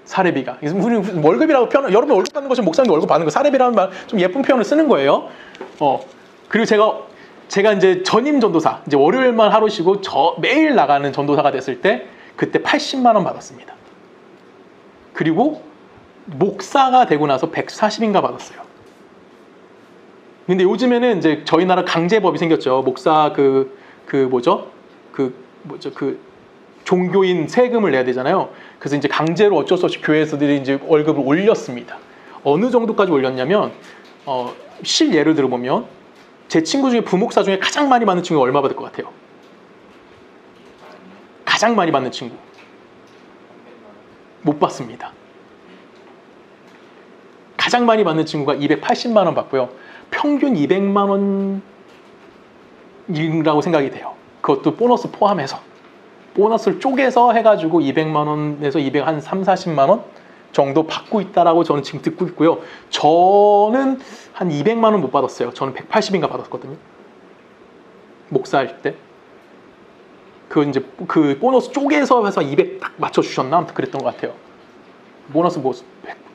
사례비가. 우리 월급이라고 여러분 월급 받는 것이 목사님 월급 받는 거 사례비라는 말 좀 예쁜 표현을 쓰는 거예요. 그리고 제가 이제 전임 전도사, 이제 월요일만 하루 쉬고 매일 나가는 전도사가 됐을 때 그때 80만 원 받았습니다. 그리고 목사가 되고 나서 140인가 받았어요. 근데 요즘에는 이제 저희 나라 강제법이 생겼죠. 목사 종교인 세금을 내야 되잖아요. 그래서 이제 강제로 어쩔 수 없이 교회에서들이 이제 월급을 올렸습니다. 어느 정도까지 올렸냐면 실예를 들어보면 제 친구 중에 부목사 중에 가장 많이 받는 친구가 얼마 받을 것 같아요? 가장 많이 받는 친구 못 받습니다. 가장 많이 받는 친구가 280만 원 받고요. 평균 200만 원이라고 생각이 돼요. 그것도 보너스 포함해서. 보너스를 쪼개서 해가지고 200만 원에서 한 3, 40만 원 정도 받고 있다라고 저는 지금 듣고 있고요. 저는 한 200만 원 못 받았어요. 저는 180인가 받았거든요. 목사할 때. 그 보너스 쪼개서 해서 200 딱 맞춰주셨나? 아무튼 그랬던 것 같아요. 보너스 100%,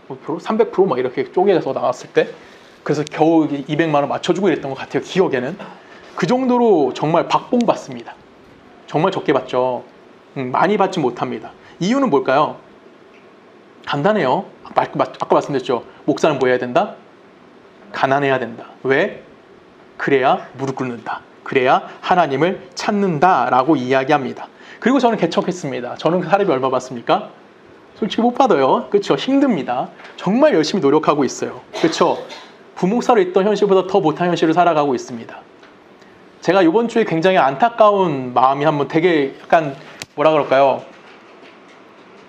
300% 막 이렇게 쪼개서 나왔을 때. 그래서 겨우 200만 원 맞춰주고 이랬던 것 같아요. 기억에는. 그 정도로 정말 박봉 받습니다. 정말 적게 받죠. 많이 받지 못합니다. 이유는 뭘까요? 간단해요. 아까 말씀드렸죠. 목사는 뭐 해야 된다? 가난해야 된다. 왜? 그래야 무릎 꿇는다. 그래야 하나님을 찾는다라고 이야기합니다. 그리고 저는 개척했습니다. 저는 그 사례비 얼마 받습니까? 솔직히 못 받아요. 그렇죠? 힘듭니다. 정말 열심히 노력하고 있어요. 그렇죠? 부목사로 있던 현실보다 더 못한 현실을 살아가고 있습니다. 제가 이번 주에 굉장히 안타까운 마음이 한번 되게 약간 뭐라 그럴까요?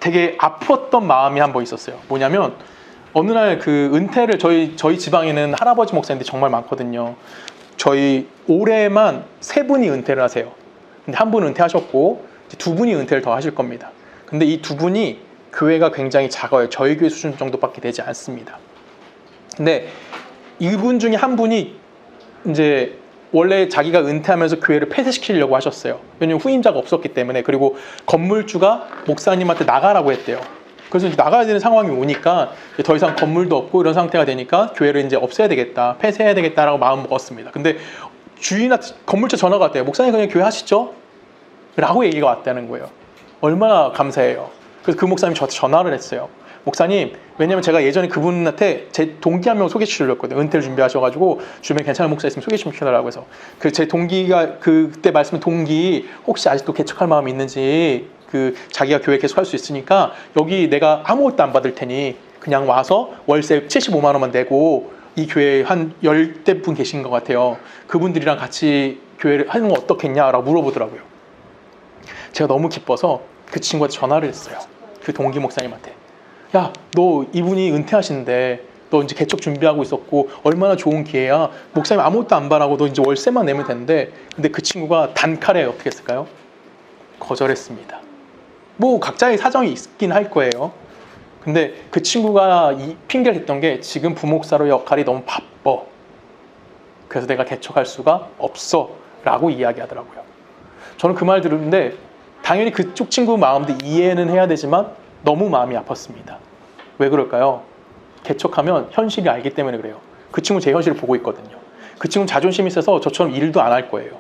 되게 아팠던 마음이 한 번 있었어요. 뭐냐면 어느 날 그 은퇴를 저희 지방에는 할아버지 목사님들이 정말 많거든요. 저희 올해만 3분이 은퇴를 하세요. 근데 한 분은 은퇴하셨고 이제 2분이 은퇴를 더 하실 겁니다. 근데 이 2분이 교회가 굉장히 작아요. 저희 교회 수준 정도밖에 되지 않습니다. 근데 이분 중에 한 분이 이제 원래 자기가 은퇴하면서 교회를 폐쇄시키려고 하셨어요. 왜냐면 후임자가 없었기 때문에. 그리고 건물주가 목사님한테 나가라고 했대요. 그래서 이제 나가야 되는 상황이 오니까 더 이상 건물도 없고 이런 상태가 되니까 교회를 이제 없애야 되겠다, 폐쇄해야 되겠다라고 마음 먹었습니다. 근데 주인한테 건물주 전화가 왔대요. 목사님 그냥 교회 하시죠? 라고 얘기가 왔다는 거예요. 얼마나 감사해요. 그래서 그 목사님이 저한테 전화를 했어요. 목사님, 왜냐면 제가 예전에 그분한테 제 동기 한 명 소개시켜줬거든요. 은퇴를 준비하셔가지고 주변에 괜찮은 목사 있으면 소개 좀 시켜달라고 해서 그 제 동기가 그때 말씀한 동기 혹시 아직도 개척할 마음이 있는지 그 자기가 교회 계속 할 수 있으니까 여기 내가 아무것도 안 받을 테니 그냥 와서 월세 75만 원만 내고 이 교회에 한 10대 분 계신 것 같아요. 그분들이랑 같이 교회를 하는 거 어떻겠냐라고 물어보더라고요. 제가 너무 기뻐서 그 친구한테 전화를 했어요. 그 동기 목사님한테. 야, 너 이분이 은퇴하시는데 너 이제 개척 준비하고 있었고 얼마나 좋은 기회야. 목사님 아무것도 안 바라고 너 이제 월세만 내면 되는데. 근데 그 친구가 단칼에 어떻게 했을까요? 거절했습니다. 뭐 각자의 사정이 있긴 할 거예요. 근데 그 친구가 이 핑계를 댔던 게 지금 부목사로 역할이 너무 바빠. 그래서 내가 개척할 수가 없어 라고 이야기하더라고요. 저는 그 말 들었는데 당연히 그쪽 친구 마음도 이해는 해야 되지만 너무 마음이 아팠습니다. 왜 그럴까요? 개척하면 현실이 알기 때문에 그래요. 그 친구 제 현실을 보고 있거든요. 그 친구는 자존심이 있어서 저처럼 일도 안 할 거예요.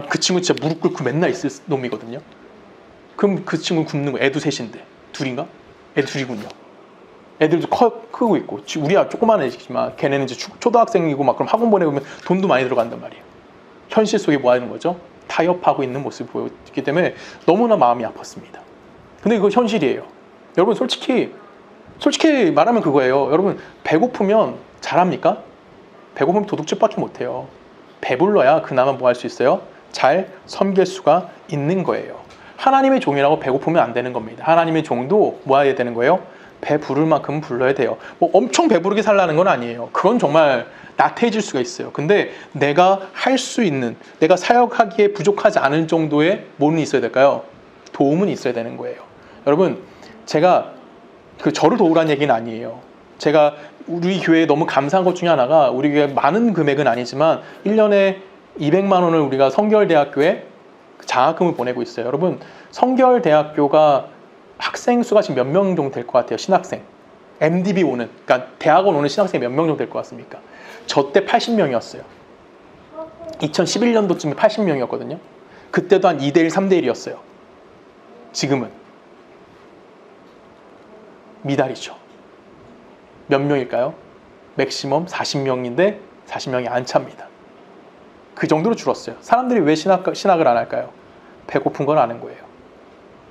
그 친구 진짜 무릎 꿇고 맨날 있을 놈이거든요. 그럼 그 친구는 굶는 거. 애도 셋인데. 둘인가? 애 둘이군요. 애들도 크고 있고 우리야 조그만 애지만 걔네는 이제 초등학생이고 막 그럼 학원 보내고 돈도 많이 들어간단 말이에요. 현실 속에 뭐 하는 거죠? 타협하고 있는 모습을 보였기 때문에 너무나 마음이 아팠습니다. 근데 그거 현실이에요. 여러분 솔직히 말하면 그거예요. 여러분 배고프면 잘합니까? 배고프면 도둑질밖에 못해요. 배불러야 그나마 뭐 할 수 있어요? 잘 섬길 수가 있는 거예요. 하나님의 종이라고 배고프면 안 되는 겁니다. 하나님의 종도 뭐 해야 되는 거예요? 배 부를 만큼 불러야 돼요. 뭐 엄청 배부르게 살라는 건 아니에요. 그건 정말 나태해질 수가 있어요. 근데 내가 할 수 있는, 내가 사역하기에 부족하지 않을 정도의 뭐는 있어야 될까요? 도움은 있어야 되는 거예요. 여러분, 제가 저를 도우라는 얘기는 아니에요. 제가 우리 교회에 너무 감사한 것 중에 하나가 우리 교회 많은 금액은 아니지만 1년에 200만 원을 우리가 성결대학교에 장학금을 보내고 있어요. 여러분, 성결대학교가 학생 수가 지금 몇 명 정도 될 것 같아요? 신학생. MDB 오는, 그러니까 대학원 오는 신학생이 몇 명 정도 될 것 같습니까? 저 때 80명이었어요. 2011년도쯤에 80명이었거든요. 그때도 한 2대1, 3대1이었어요. 지금은 미달이죠. 몇 명일까요? 맥시멈 40명인데 40명이 안 찹니다. 그 정도로 줄었어요. 사람들이 왜 신학을 안 할까요? 배고픈 걸 아는 거예요.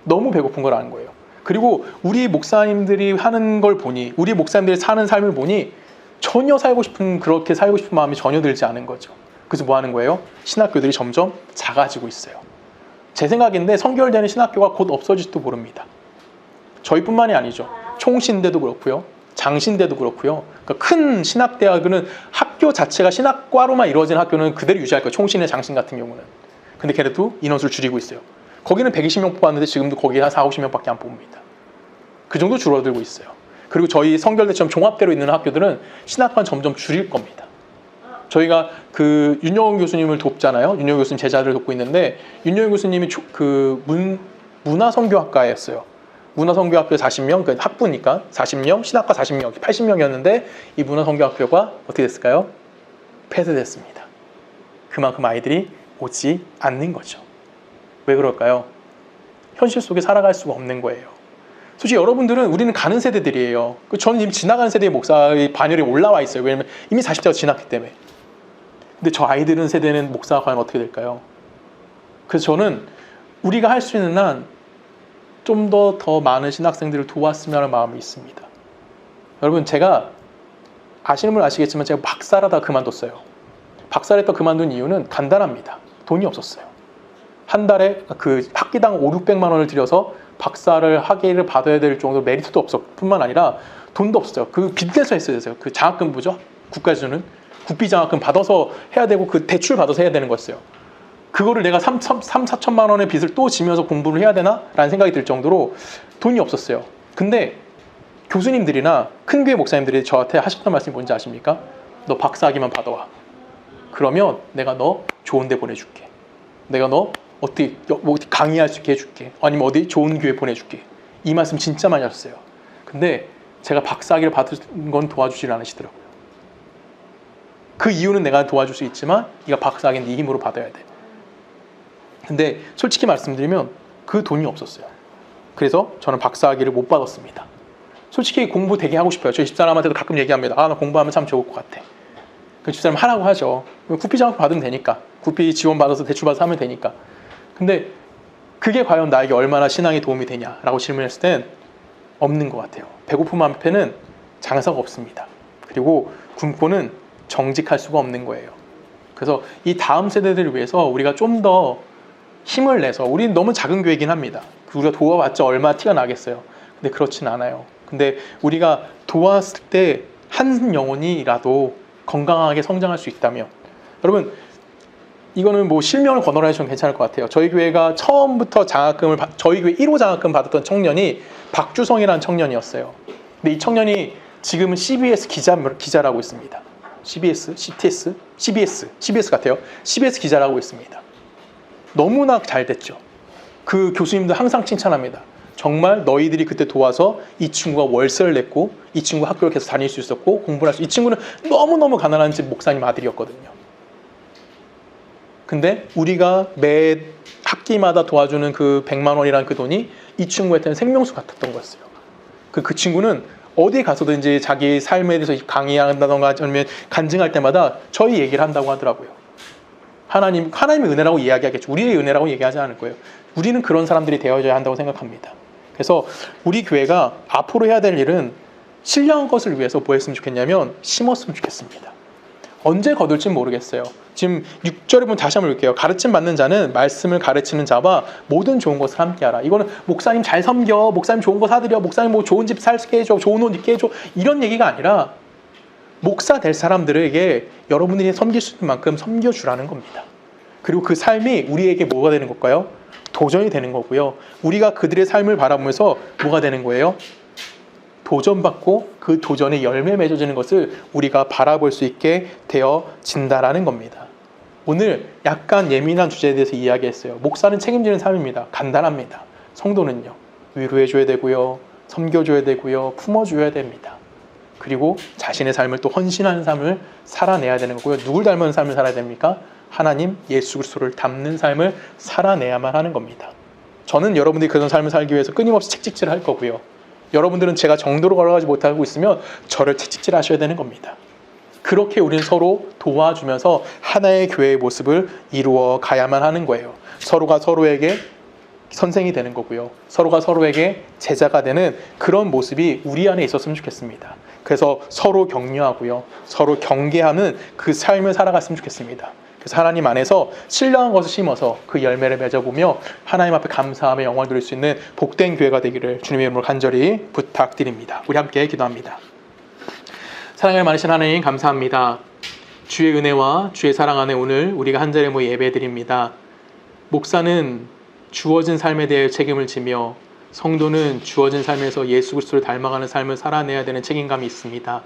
너무 배고픈 걸 아는 거예요. 그리고 우리 목사님들이 하는 걸 보니, 우리 목사님들이 사는 삶을 보니 전혀 그렇게 살고 싶은 마음이 전혀 들지 않은 거죠. 그래서 뭐 하는 거예요? 신학교들이 점점 작아지고 있어요. 제 생각인데 성결되는 신학교가 곧 없어질지도 모릅니다. 저희뿐만이 아니죠. 총신대도 그렇고요. 장신대도 그렇고요. 그러니까 큰 신학대학은 학교 자체가 신학과로만 이루어진 학교는 그대로 유지할 거예요. 총신의 장신 같은 경우는. 근데 걔네도 인원수를 줄이고 있어요. 거기는 120명 뽑았는데 지금도 거기에 한 4, 50명밖에 안 뽑습니다. 그 정도 줄어들고 있어요. 그리고 저희 성결대처럼 종합대로 있는 학교들은 신학과는 점점 줄일 겁니다. 저희가 그 윤영원 교수님을 돕잖아요. 윤영원 교수님 제자들을 돕고 있는데 윤영원 교수님이 문화선교학과였어요. 문화선교학교 40명, 그 학부니까 40명, 신학과 40명, 80명이었는데 이 문화선교학교가 어떻게 됐을까요? 폐쇄됐습니다. 그만큼 아이들이 오지 않는 거죠. 왜 그럴까요? 현실 속에 살아갈 수가 없는 거예요. 솔직히 여러분들은 우리는 가는 세대들이에요. 저는 이미 지나간 세대의 목사의 반열에 올라와 있어요. 왜냐면 이미 40대가 지났기 때문에. 근데 저 아이들은 세대는 목사가 과연 어떻게 될까요? 그래서 저는 우리가 할 수 있는 한 좀 더 많은 신학생들을 도왔으면 하는 마음이 있습니다. 여러분, 제가 아시는 분은 아시겠지만 제가 박사라다 그만뒀어요. 박사를 또 그만둔 이유는 간단합니다. 돈이 없었어요. 한 달에 그 학기당 500~600만 원을 들여서 박사를 학위를 받아야 될 정도로 메리트도 없었 뿐만 아니라 돈도 없었어요. 그 빚내서 했어야 돼요. 그 장학금부죠. 국가에서 주는 국비 장학금 받아서 해야 되고 그 대출 받아서 해야 되는 거였어요. 그거를 내가 4천만 원의 빚을 또 지면서 공부를 해야 되나? 라는 생각이 들 정도로 돈이 없었어요. 근데 교수님들이나 큰 교회 목사님들이 저한테 하셨던 말씀이 뭔지 아십니까? 너 박사학위만 받아와. 그러면 내가 너 좋은 데 보내줄게. 내가 너 어디 강의할 수 있게 해줄게. 아니면 어디 좋은 교회 보내줄게. 이 말씀 진짜 많이 하셨어요. 근데 제가 박사학위를 받은 건 도와주질 않으시더라고요. 그 이유는 내가 도와줄 수 있지만 네가 박사학위는 네 힘으로 받아야 돼. 근데 솔직히 말씀드리면 그 돈이 없었어요. 그래서 저는 박사학위를 못 받았습니다. 솔직히 공부 되게 하고 싶어요. 저희 집사람한테도 가끔 얘기합니다. 나 공부하면 참 좋을 것 같아. 그 집사람 하라고 하죠. 국비 장학 받으면 되니까. 국비 지원 받아서 대출 받아서 하면 되니까. 근데 그게 과연 나에게 얼마나 신앙에 도움이 되냐라고 질문했을 땐 없는 것 같아요. 배고픔 앞에는 장사가 없습니다. 그리고 굶고는 정직할 수가 없는 거예요. 그래서 이 다음 세대들을 위해서 우리가 좀 더 힘을 내서, 우리는 너무 작은 교회이긴 합니다. 우리가 도와봤자 얼마나 티가 나겠어요. 근데 그렇진 않아요. 근데 우리가 도왔을 때 한 영혼이라도 건강하게 성장할 수 있다면, 여러분 이거는 뭐 실명을 거론해 주면 괜찮을 것 같아요. 저희 교회가 처음부터 장학금을 저희 교회 1호 장학금 받았던 청년이 박주성이라는 청년이었어요. 근데 이 청년이 지금은 CBS 기자라고 있습니다. CBS 같아요. CBS 기자라고 있습니다. 너무나 잘 됐죠. 그 교수님들 항상 칭찬합니다. 정말 너희들이 그때 도와서 이 친구가 월세를 냈고 이 친구 학교를 계속 다닐 수 있었고 공부를 할 수, 이 친구는 너무너무 가난한 집 목사님 아들이었거든요. 근데 우리가 매 학기마다 도와주는 그 100만 원이라는 그 돈이 이 친구한테는 생명수 같았던 거였어요. 그 친구는 어디에 가서든지 자기 삶에 대해서 강의한다던가 아니면 간증할 때마다 저희 얘기를 한다고 하더라고요. 하나님의 은혜라고 이야기하겠죠. 우리의 은혜라고 얘기하지 않을 거예요. 우리는 그런 사람들이 되어져야 한다고 생각합니다. 그래서 우리 교회가 앞으로 해야 될 일은 신령한 것을 위해서 뭐 했으면 좋겠냐면 심었으면 좋겠습니다. 언제 거둘지 모르겠어요. 지금 6절에 보면 다시 한번 볼게요. 가르침 받는 자는 말씀을 가르치는 자와 모든 좋은 것을 함께하라. 이거는 목사님 잘 섬겨, 목사님 좋은 거 사드려, 목사님 뭐 좋은 집 살게 해줘, 좋은 옷 입게 해줘, 이런 얘기가 아니라 목사 될 사람들에게 여러분들이 섬길 수 있는 만큼 섬겨주라는 겁니다. 그리고 그 삶이 우리에게 뭐가 되는 걸까요? 도전이 되는 거고요. 우리가 그들의 삶을 바라보면서 뭐가 되는 거예요? 도전받고 그 도전에 열매 맺어지는 것을 우리가 바라볼 수 있게 되어진다라는 겁니다. 오늘 약간 예민한 주제에 대해서 이야기했어요. 목사는 책임지는 삶입니다. 간단합니다. 성도는요, 위로해줘야 되고요, 섬겨줘야 되고요, 품어줘야 됩니다. 그리고 자신의 삶을 또 헌신하는 삶을 살아내야 되는 거고요. 누굴 닮은 삶을 살아야 됩니까? 하나님 예수 그리스도를 닮는 삶을 살아내야만 하는 겁니다. 저는 여러분들이 그런 삶을 살기 위해서 끊임없이 채찍질 할 거고요. 여러분들은 제가 정도로 걸어가지 못하고 있으면 저를 채찍질 하셔야 되는 겁니다. 그렇게 우리는 서로 도와주면서 하나의 교회의 모습을 이루어 가야만 하는 거예요. 서로가 서로에게 선생이 되는 거고요. 서로가 서로에게 제자가 되는 그런 모습이 우리 안에 있었으면 좋겠습니다. 그래서 서로 격려하고요, 서로 경계하는 그 삶을 살아갔으면 좋겠습니다. 그래서 하나님 안에서 신령한 것을 심어서 그 열매를 맺어보며 하나님 앞에 감사하며 영광을 드릴 수 있는 복된 교회가 되기를 주님의 이름으로 간절히 부탁드립니다. 우리 함께 기도합니다. 사랑을 많으신 하나님, 감사합니다. 주의 은혜와 주의 사랑 안에 오늘 우리가 한 자리에 모여 예배드립니다. 목사는 주어진 삶에 대해 책임을 지며 성도는 주어진 삶에서 예수 그리스도를 닮아가는 삶을 살아내야 되는 책임감이 있습니다.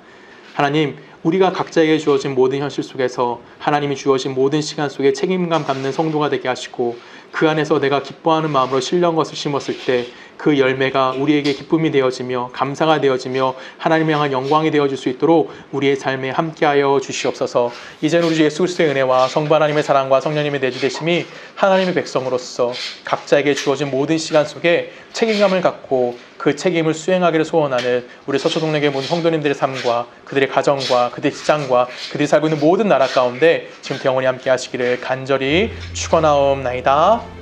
하나님, 우리가 각자에게 주어진 모든 현실 속에서 하나님이 주어진 모든 시간 속에 책임감 갖는 성도가 되게 하시고 그 안에서 내가 기뻐하는 마음으로 신령한 것을 심었을 때 그 열매가 우리에게 기쁨이 되어지며 감사가 되어지며 하나님을 향한 영광이 되어질 수 있도록 우리의 삶에 함께하여 주시옵소서. 이제는 우리 주 예수 그리스도의 은혜와 성부 하나님의 사랑과 성령님의 내주되심이 하나님의 백성으로서 각자에게 주어진 모든 시간 속에 책임감을 갖고 그 책임을 수행하기를 소원하는 우리 서초동네교회 모든 성도님들의 삶과 그들의 가정과 그들의 직장과 그들이 살고 있는 모든 나라 가운데 지금 영원히 함께 하시기를 간절히 축원하옵나이다.